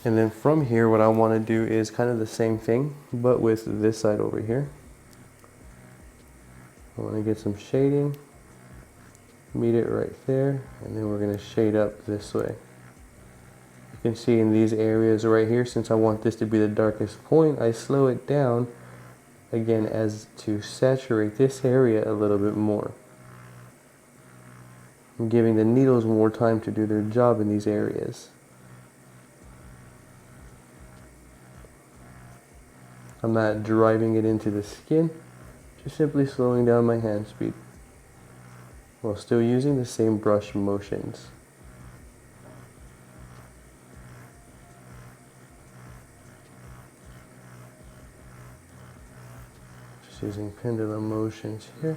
And then from here, what I want to do is kind of the same thing, but with this side over here. I want to get some shading, meet it right there, and then we're going to shade up this way. You can see in these areas right here, since I want this to be the darkest point, I slow it down again as to saturate this area a little bit more. I'm giving the needles more time to do their job in these areas. I'm not driving it into the skin, just simply slowing down my hand speed while still using the same brush motions. Just using pendulum motions here.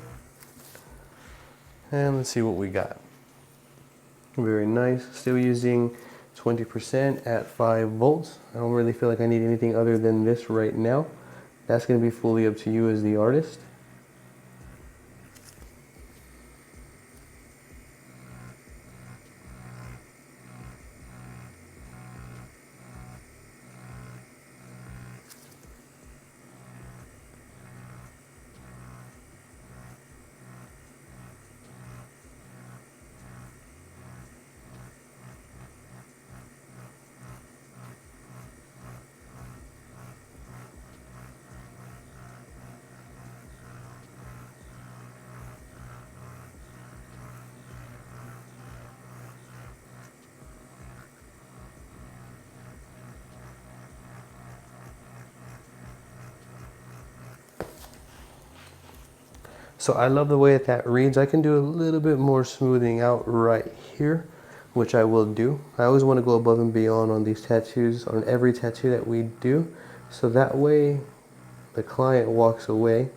And let's see what we got. Very nice. Still using 20% at 5 volts. I don't really feel like I need anything other than this right now. That's going to be fully up to you as the artist. So I love the way that reads. I can do a little bit more smoothing out right here which I will do. I always want to go above and beyond on these tattoos, on every tattoo that we do, so that way the client walks away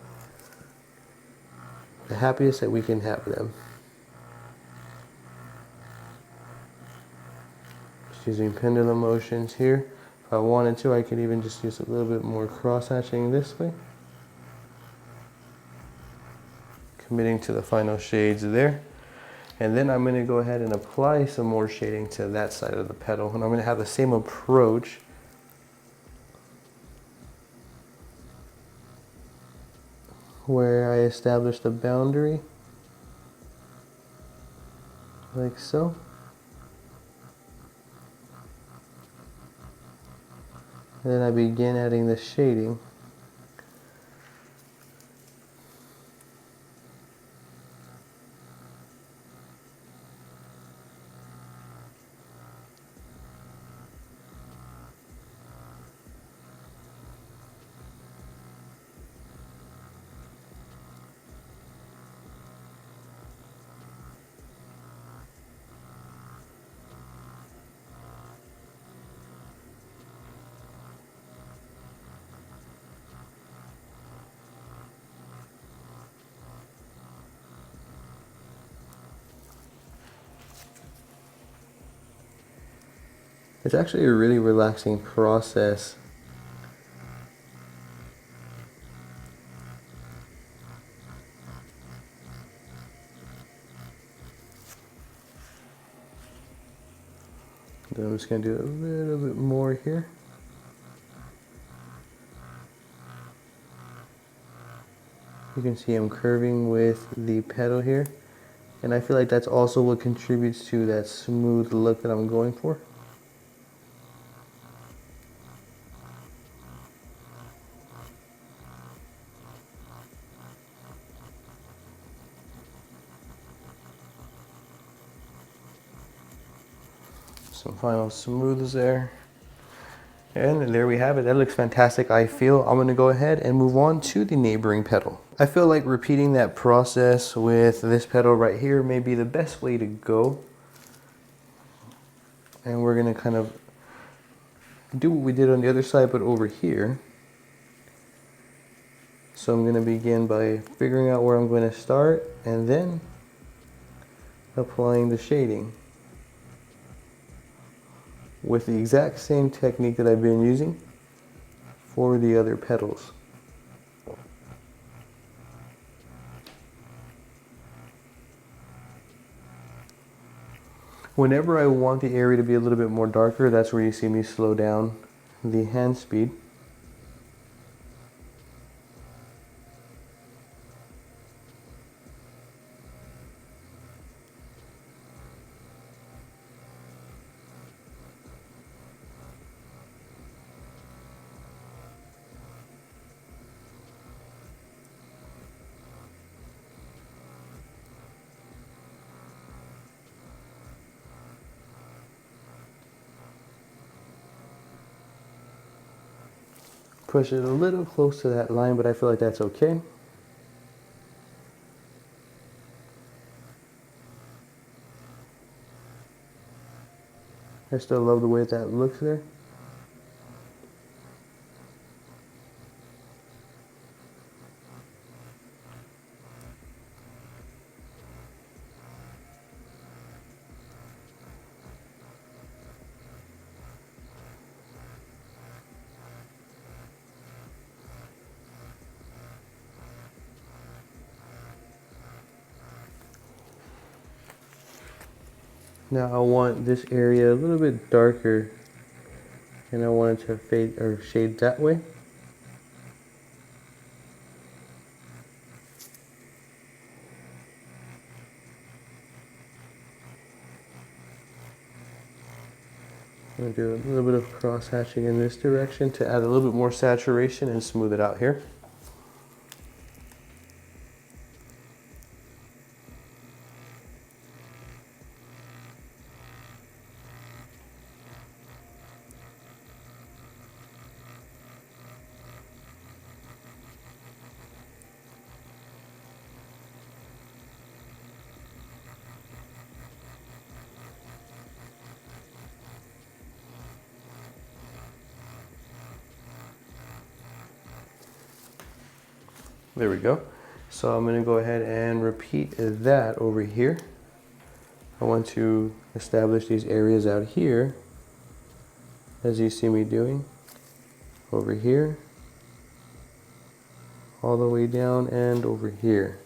the happiest that we can have them. Just using pendulum motions here. If I wanted to, I could even just use a little bit more cross-hatching this way. Committing to the final shades there. And then I'm going to go ahead and apply some more shading to that side of the petal. And I'm going to have the same approach. Where I establish the boundary. Like so. And then I begin adding the shading. It's actually a really relaxing process. Then I'm just going to do a little bit more here. You can see I'm curving with the petal here. And I feel like that's also what contributes to that smooth look that I'm going for. Some final smooths there. And there we have it. That looks fantastic, I feel. I'm going to go ahead and move on to the neighboring petal. I feel like repeating that process with this petal right here may be the best way to go. And we're going to kind of do what we did on the other side, but over here. So I'm going to begin by figuring out where I'm going to start and then applying the shading with the exact same technique that I've been using for the other petals. Whenever I want the area to be a little bit more darker, that's where you see me slow down the hand speed. Push it a little close to that line, but I feel like that's okay. I still love the way that looks there. Now I want this area a little bit darker, and I want it to fade or shade that way. I'm going to do a little bit of cross hatching in this direction to add a little bit more saturation and smooth it out here. There we go. So I'm gonna go ahead and repeat that over here. I want to establish these areas out here, as you see me doing, over here, all the way down and over here.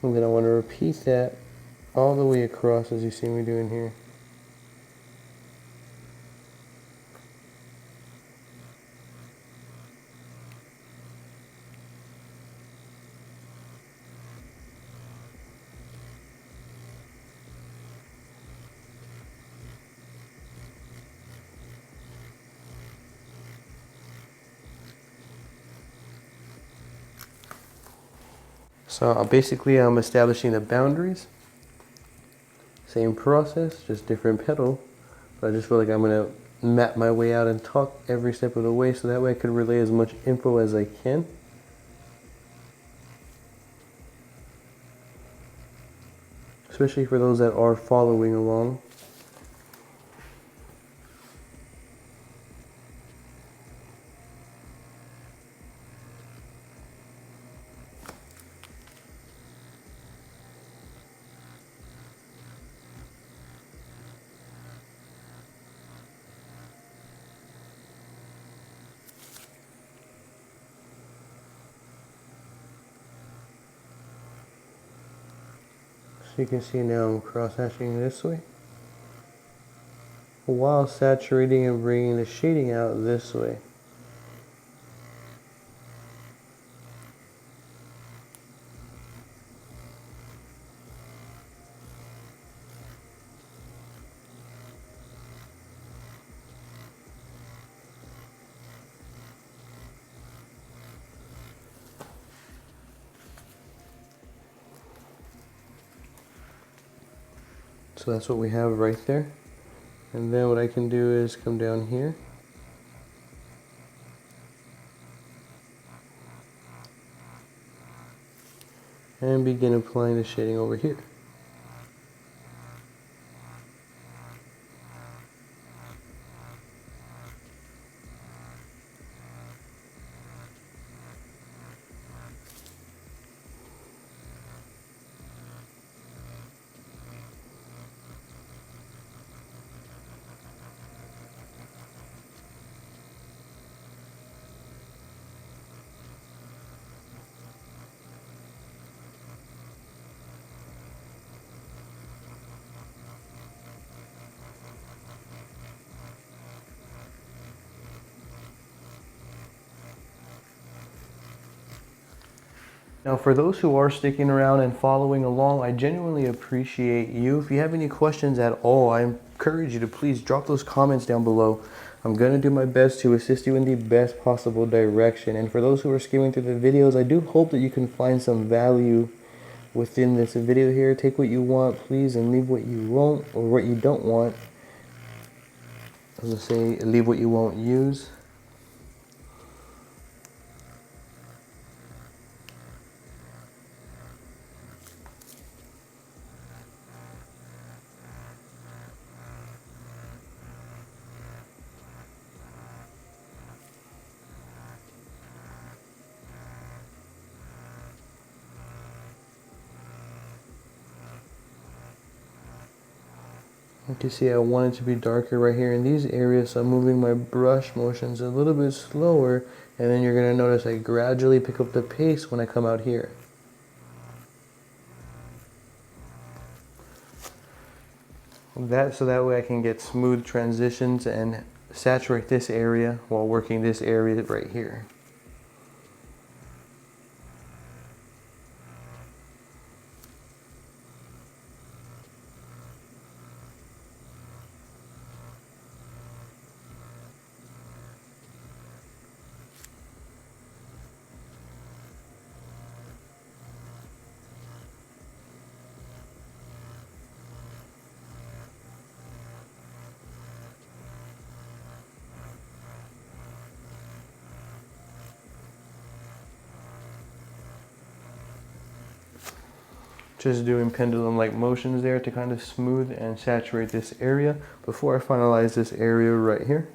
And then I want to repeat that all the way across as you see me doing here. So basically I'm establishing the boundaries. Same process, just different petal. But I just feel like I'm going to map my way out and talk every step of the way so that way I can relay as much info as I can. Especially for those that are following along. So you can see now I'm cross-hatching this way, while saturating and bringing the shading out this way. So that's what we have right there. And then what I can do is come down here. And begin applying the shading over here. Now for those who are sticking around and following along, I genuinely appreciate you. If you have any questions at all, I encourage you to please drop those comments down below. I'm going to do my best to assist you in the best possible direction. And for those who are skimming through the videos, I do hope that you can find some value within this video here. Take what you want, please, and leave what you won't, or what you don't want. I was going to say, leave what you won't use. You can see I want it to be darker right here in these areas, so I'm moving my brush motions a little bit slower, and then you're going to notice I gradually pick up the pace when I come out here. So that way I can get smooth transitions and saturate this area while working this area right here. Just doing pendulum-like motions there to kind of smooth and saturate this area before I finalize this area right here.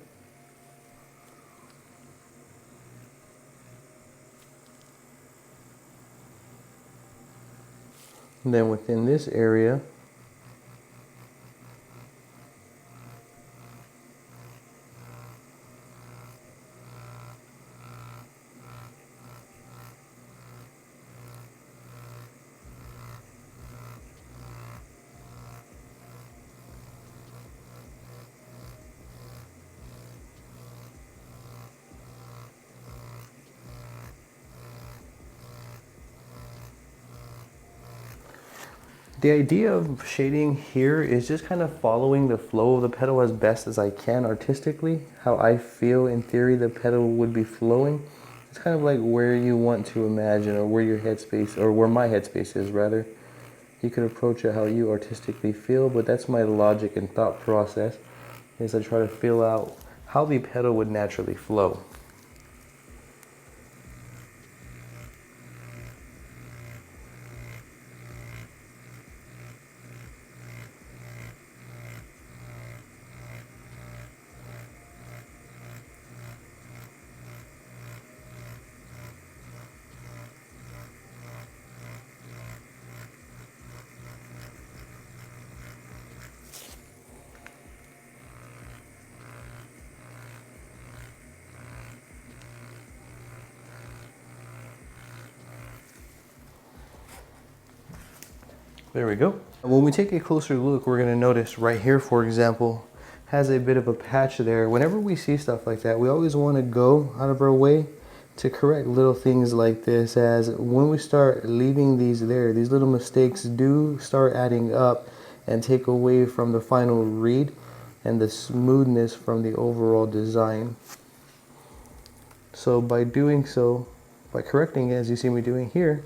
And then within this area, the idea of shading here is just kind of following the flow of the petal as best as I can artistically, how I feel in theory the petal would be flowing. It's kind of like where you want to imagine, or where your headspace, or where my headspace is rather. You can approach it how you artistically feel, but that's my logic and thought process, is I try to feel out how the petal would naturally flow. There we go. When we take a closer look, we're going to notice right here, for example, has a bit of a patch there. Whenever we see stuff like that, we always want to go out of our way to correct little things like this, as when we start leaving these there, these little mistakes do start adding up and take away from the final read and the smoothness from the overall design. So by doing so, by correcting it, as you see me doing here,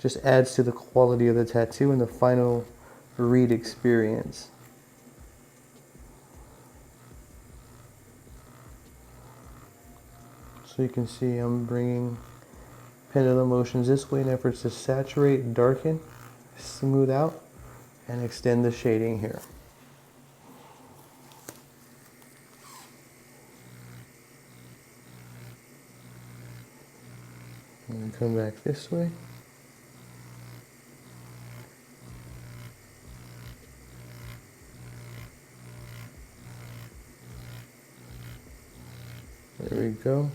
just adds to the quality of the tattoo and the final read experience. So you can see I'm bringing pendulum motions this way in efforts to saturate, darken, smooth out, and extend the shading here. And then come back this way. There we go.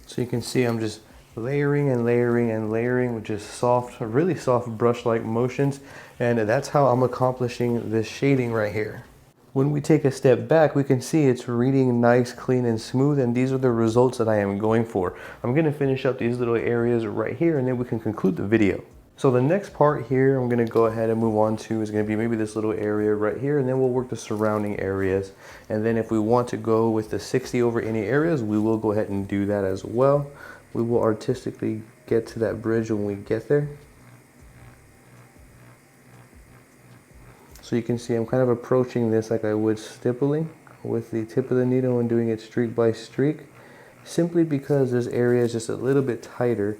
So you can see I'm just layering and layering and layering with just soft, really soft brush-like motions, and that's how I'm accomplishing this shading right here. When we take a step back, we can see it's reading nice, clean, and smooth, and these are the results that I am going for. I'm going to finish up these little areas right here, and then we can conclude the video. So the next part here I'm going to go ahead and move on to is going to be maybe this little area right here, and then we'll work the surrounding areas. And then if we want to go with the 60 over any areas, we will go ahead and do that as well. We will artistically get to that bridge when we get there. So you can see I'm kind of approaching this like I would stippling with the tip of the needle and doing it streak by streak, simply because this area is just a little bit tighter.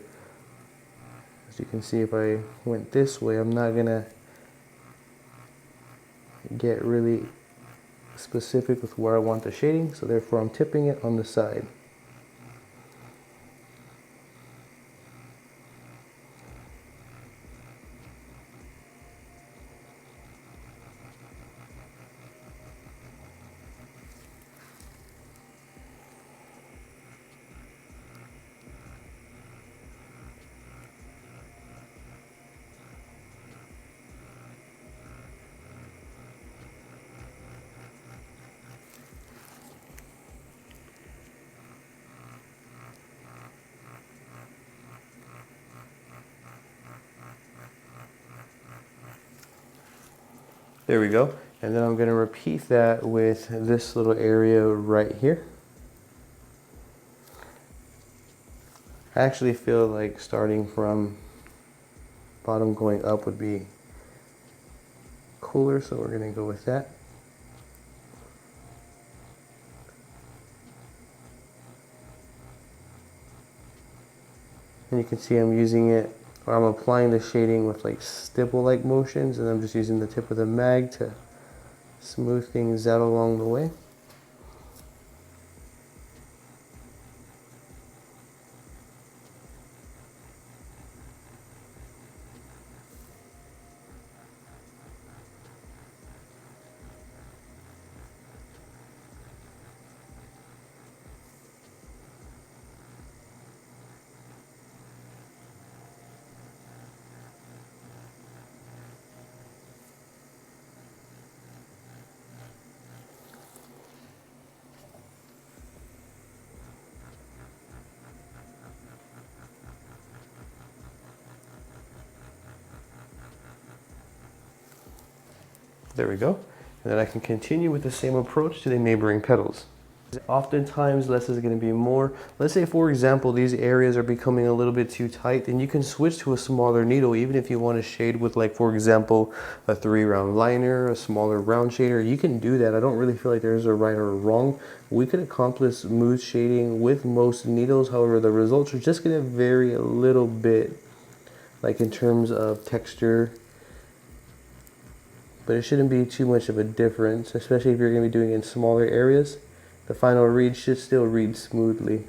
As you can see, if I went this way, I'm not gonna get really specific with where I want the shading, so therefore I'm tipping it on the side. There we go. And then I'm going to repeat that with this little area right here. I actually feel like starting from bottom going up would be cooler, so we're going to go with that. And you can see I'm using it I'm applying the shading with like stipple-like motions, and I'm just using the tip of the mag to smooth things out along the way. There we go. And then I can continue with the same approach to the neighboring petals. Oftentimes less is going to be more. Let's say, for example, these areas are becoming a little bit too tight, then you can switch to a smaller needle, even if you want to shade with, like, for example, a 3-round liner, a smaller round shader. You can do that. I don't really feel like there's a right or a wrong. We could accomplish smooth shading with most needles. However, the results are just going to vary a little bit, like in terms of texture. But it shouldn't be too much of a difference, especially if you're going to be doing it in smaller areas. The final read should still read smoothly.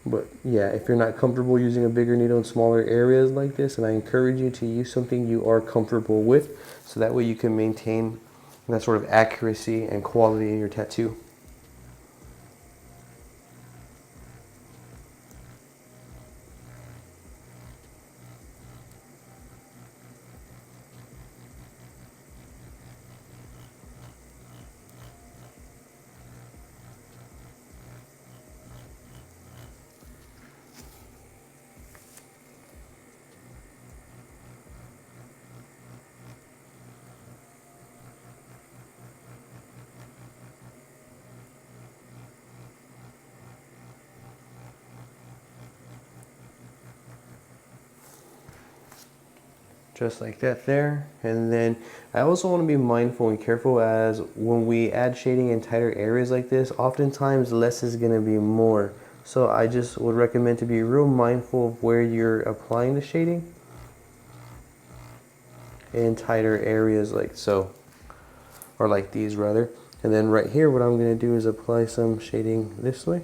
But yeah, if you're not comfortable using a bigger needle in smaller areas like this, and I encourage you to use something you are comfortable with, so that way you can maintain that sort of accuracy and quality in your tattoo. Just like that there. And then I also want to be mindful and careful, as when we add shading in tighter areas like this, oftentimes less is going to be more. So I just would recommend to be real mindful of where you're applying the shading in tighter areas like so, or like these rather. And then right here, what I'm going to do is apply some shading this way,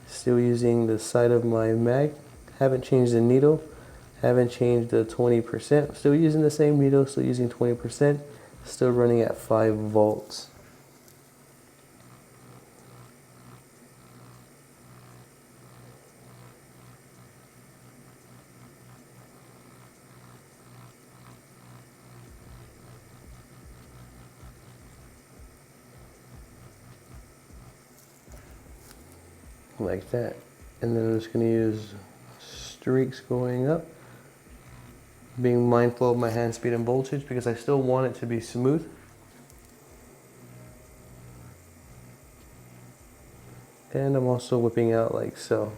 still using the side of my mag. Haven't changed the needle, haven't changed the 20%. Still using the same needle, still using 20%, still running at 5 volts. Like that. And then I'm just going to use streaks going up, being mindful of my hand speed and voltage because I still want it to be smooth. And I'm also whipping out like so.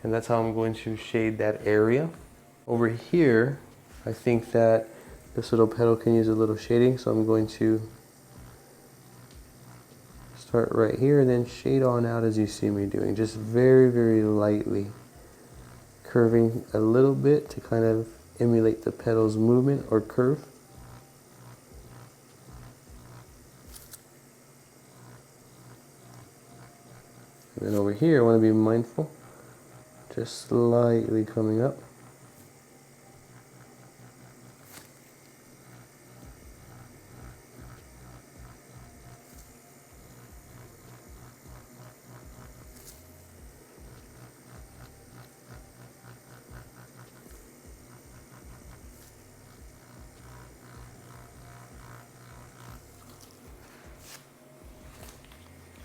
And that's how I'm going to shade that area. Over here, I think that this little petal can use a little shading, so I'm going to start right here and then shade on out as you see me doing, just very, very lightly, curving a little bit to kind of emulate the petal's movement or curve. And then over here, I want to be mindful, just slightly coming up.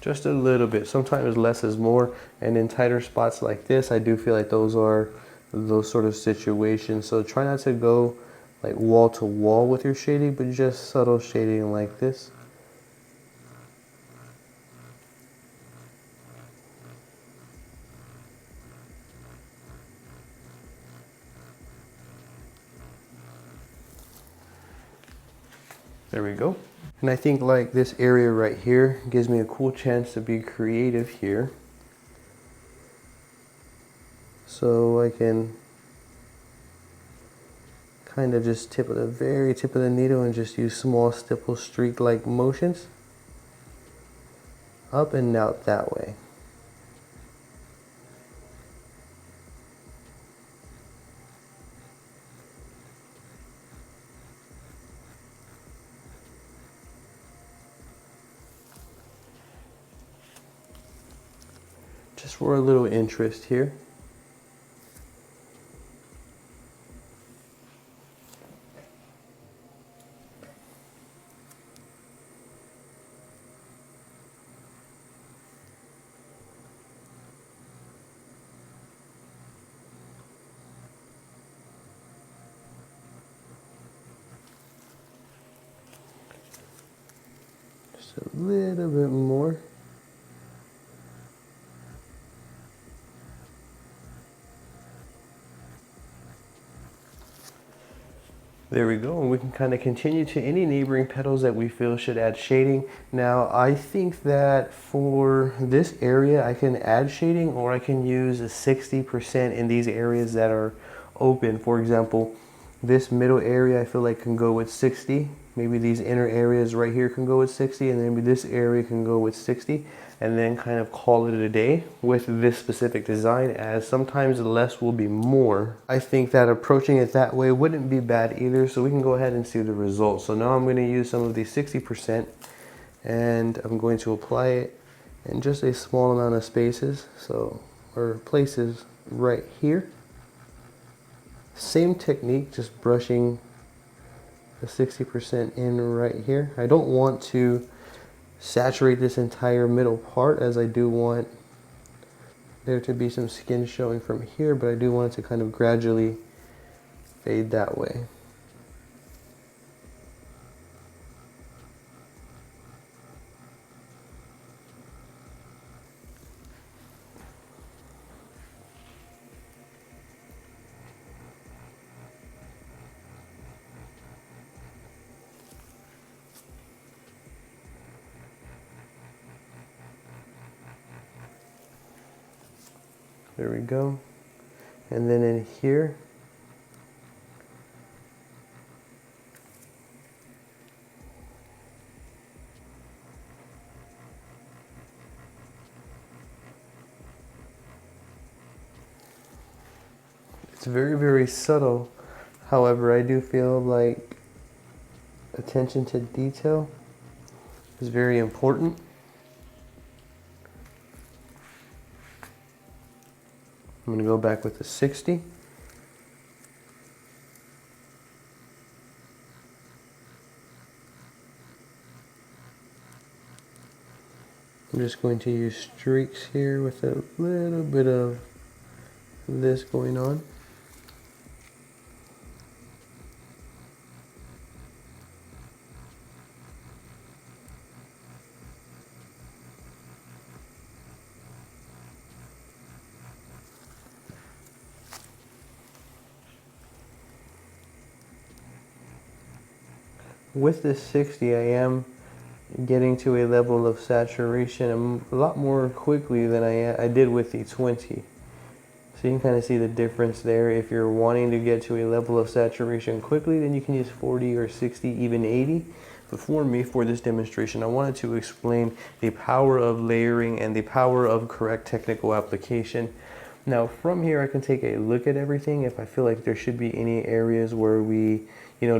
Just a little bit. Sometimes less is more, and in tighter spots like this, I do feel like those are those sort of situations. So try not to go like wall to wall with your shading, but just subtle shading like this. There we go. And I think like this area right here gives me a cool chance to be creative here. So I can kind of just tip of the very tip of the needle and just use small stipple streak like motions up and out that way. Just for a little interest here. Just a little bit more. There we go, and we can kind of continue to any neighboring petals that we feel should add shading. Now, I think that for this area, I can add shading, or I can use a 60% in these areas that are open. For example, this middle area I feel like can go with 60. Maybe these inner areas right here can go with 60, and then maybe this area can go with 60, and then kind of call it a day with this specific design, as sometimes less will be more. I think that approaching it that way wouldn't be bad either, so we can go ahead and see the results. So now I'm going to use some of these 60%, and I'm going to apply it in just a small amount of spaces, or places right here. Same technique, just brushing the 60% in right here. I don't want to saturate this entire middle part, as I do want there to be some skin showing from here, but I do want it to kind of gradually fade that way. There we go. And then in here, it's very, very subtle. However, I do feel like attention to detail is very important. I'm going to go back with the 60. I'm just going to use streaks here with a little bit of this going on. With this 60, I am getting to a level of saturation a lot more quickly than I did with the 20. So you can kind of see the difference there. If you're wanting to get to a level of saturation quickly, then you can use 40 or 60, even 80. But for me, for this demonstration, I wanted to explain the power of layering and the power of correct technical application. Now from here, I can take a look at everything. If I feel like there should be any areas where we,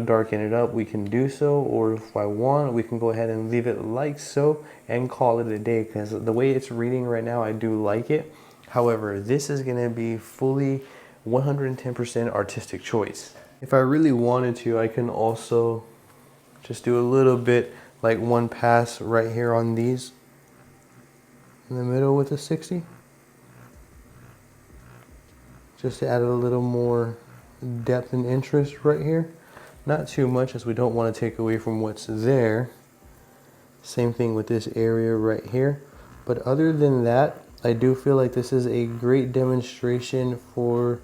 darken it up, we can do so. Or if I want, we can go ahead and leave it like so and call it a day, because the way it's reading right now, I do like it. However, this is going to be fully 110% artistic choice. If I really wanted to, I can also just do a little bit like one pass right here on these in the middle with a 60. Just to add a little more depth and interest right here. Not too much, as we don't want to take away from what's there. Same thing with this area right here. But other than that, I do feel like this is a great demonstration for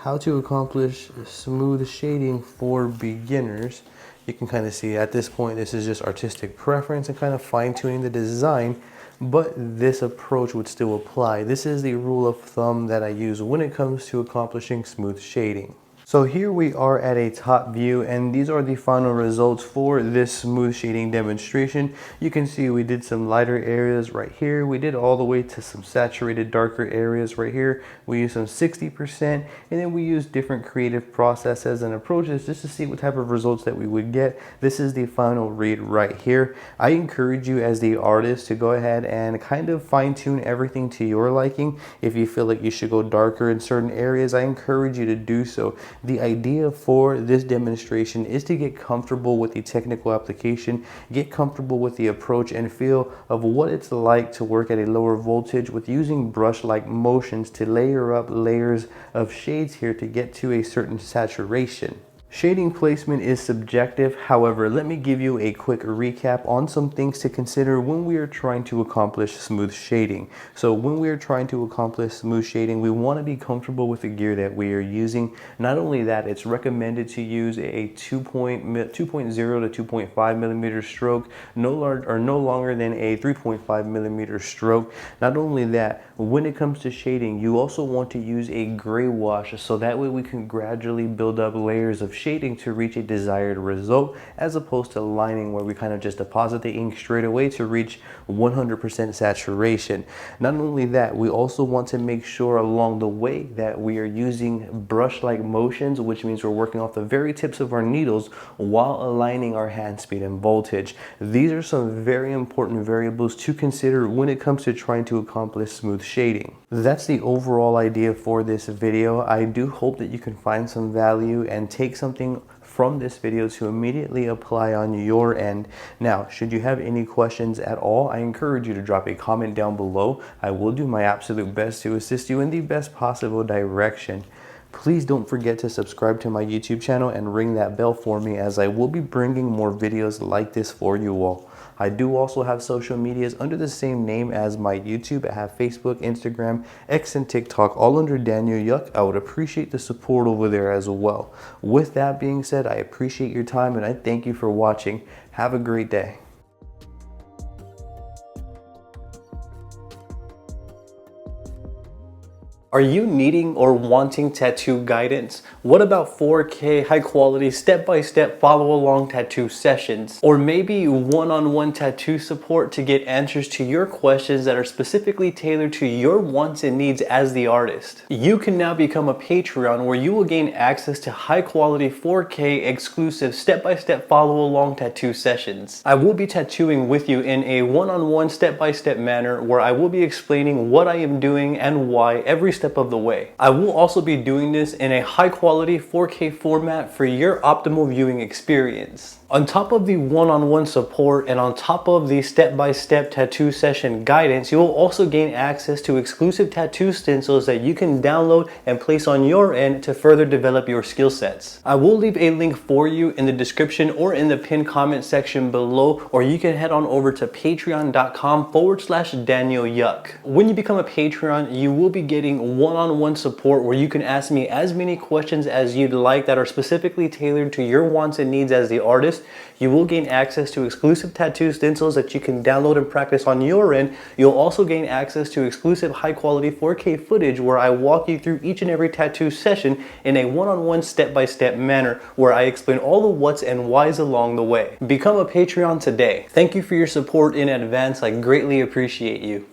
how to accomplish smooth shading for beginners. You can kind of see at this point, this is just artistic preference and kind of fine tuning the design, but this approach would still apply. This is the rule of thumb that I use when it comes to accomplishing smooth shading. So here we are at a top view, and these are the final results for this smooth shading demonstration. You can see we did some lighter areas right here. We did all the way to some saturated darker areas right here. We used some 60%, and then we used different creative processes and approaches just to see what type of results that we would get. This is the final read right here. I encourage you as the artist to go ahead and kind of fine tune everything to your liking. If you feel like you should go darker in certain areas, I encourage you to do so. The idea for this demonstration is to get comfortable with the technical application, get comfortable with the approach, and feel of what it's like to work at a lower voltage with using brush-like motions to layer up layers of shades here to get to a certain saturation. Shading placement is subjective. However, let me give you a quick recap on some things to consider when we are trying to accomplish smooth shading. So when we are trying to accomplish smooth shading, we want to be comfortable with the gear that we are using. Not only that, it's recommended to use a 2.0 to 2.5 millimeter stroke, no longer than a 3.5 millimeter stroke. Not only that, when it comes to shading, you also want to use a gray wash, so that way we can gradually build up layers of shading to reach a desired result, as opposed to lining where we kind of just deposit the ink straight away to reach 100% saturation. Not only that, we also want to make sure along the way that we are using brush-like motions, which means we're working off the very tips of our needles while aligning our hand speed and voltage. These are some very important variables to consider when it comes to trying to accomplish smooth shading. That's the overall idea for this video. I do hope that you can find some value and take something from this video to immediately apply on your end. Now, should you have any questions at all, I encourage you to drop a comment down below. I will do my absolute best to assist you in the best possible direction. Please don't forget to subscribe to my YouTube channel and ring that bell for me, as I will be bringing more videos like this for you all. I do also have social medias under the same name as my YouTube. I have Facebook, Instagram, X, and TikTok, all under Daniel Yuck. I would appreciate the support over there as well. With that being said, I appreciate your time and I thank you for watching. Have a great day. Are you needing or wanting tattoo guidance? What about 4K high quality step-by-step follow-along tattoo sessions? Or maybe one-on-one tattoo support to get answers to your questions that are specifically tailored to your wants and needs as the artist? You can now become a Patreon where you will gain access to high quality 4K exclusive step-by-step follow-along tattoo sessions. I will be tattooing with you in a one-on-one step-by-step manner where I will be explaining what I am doing and why every step of the way. I will also be doing this in a high quality 4K format for your optimal viewing experience. On top of the one-on-one support and on top of the step-by-step tattoo session guidance, you will also gain access to exclusive tattoo stencils that you can download and place on your end to further develop your skill sets. I will leave a link for you in the description or in the pinned comment section below, or you can head on over to patreon.com/Daniel Yuck. When you become a Patreon, you will be getting one-on-one support where you can ask me as many questions as you'd like that are specifically tailored to your wants and needs as the artist. You will gain access to exclusive tattoo stencils that you can download and practice on your end. You'll also gain access to exclusive high quality 4K footage where I walk you through each and every tattoo session in a one-on-one step-by-step manner where I explain all the what's and whys along the way. Become a Patreon today. Thank you for your support in advance. I greatly appreciate you.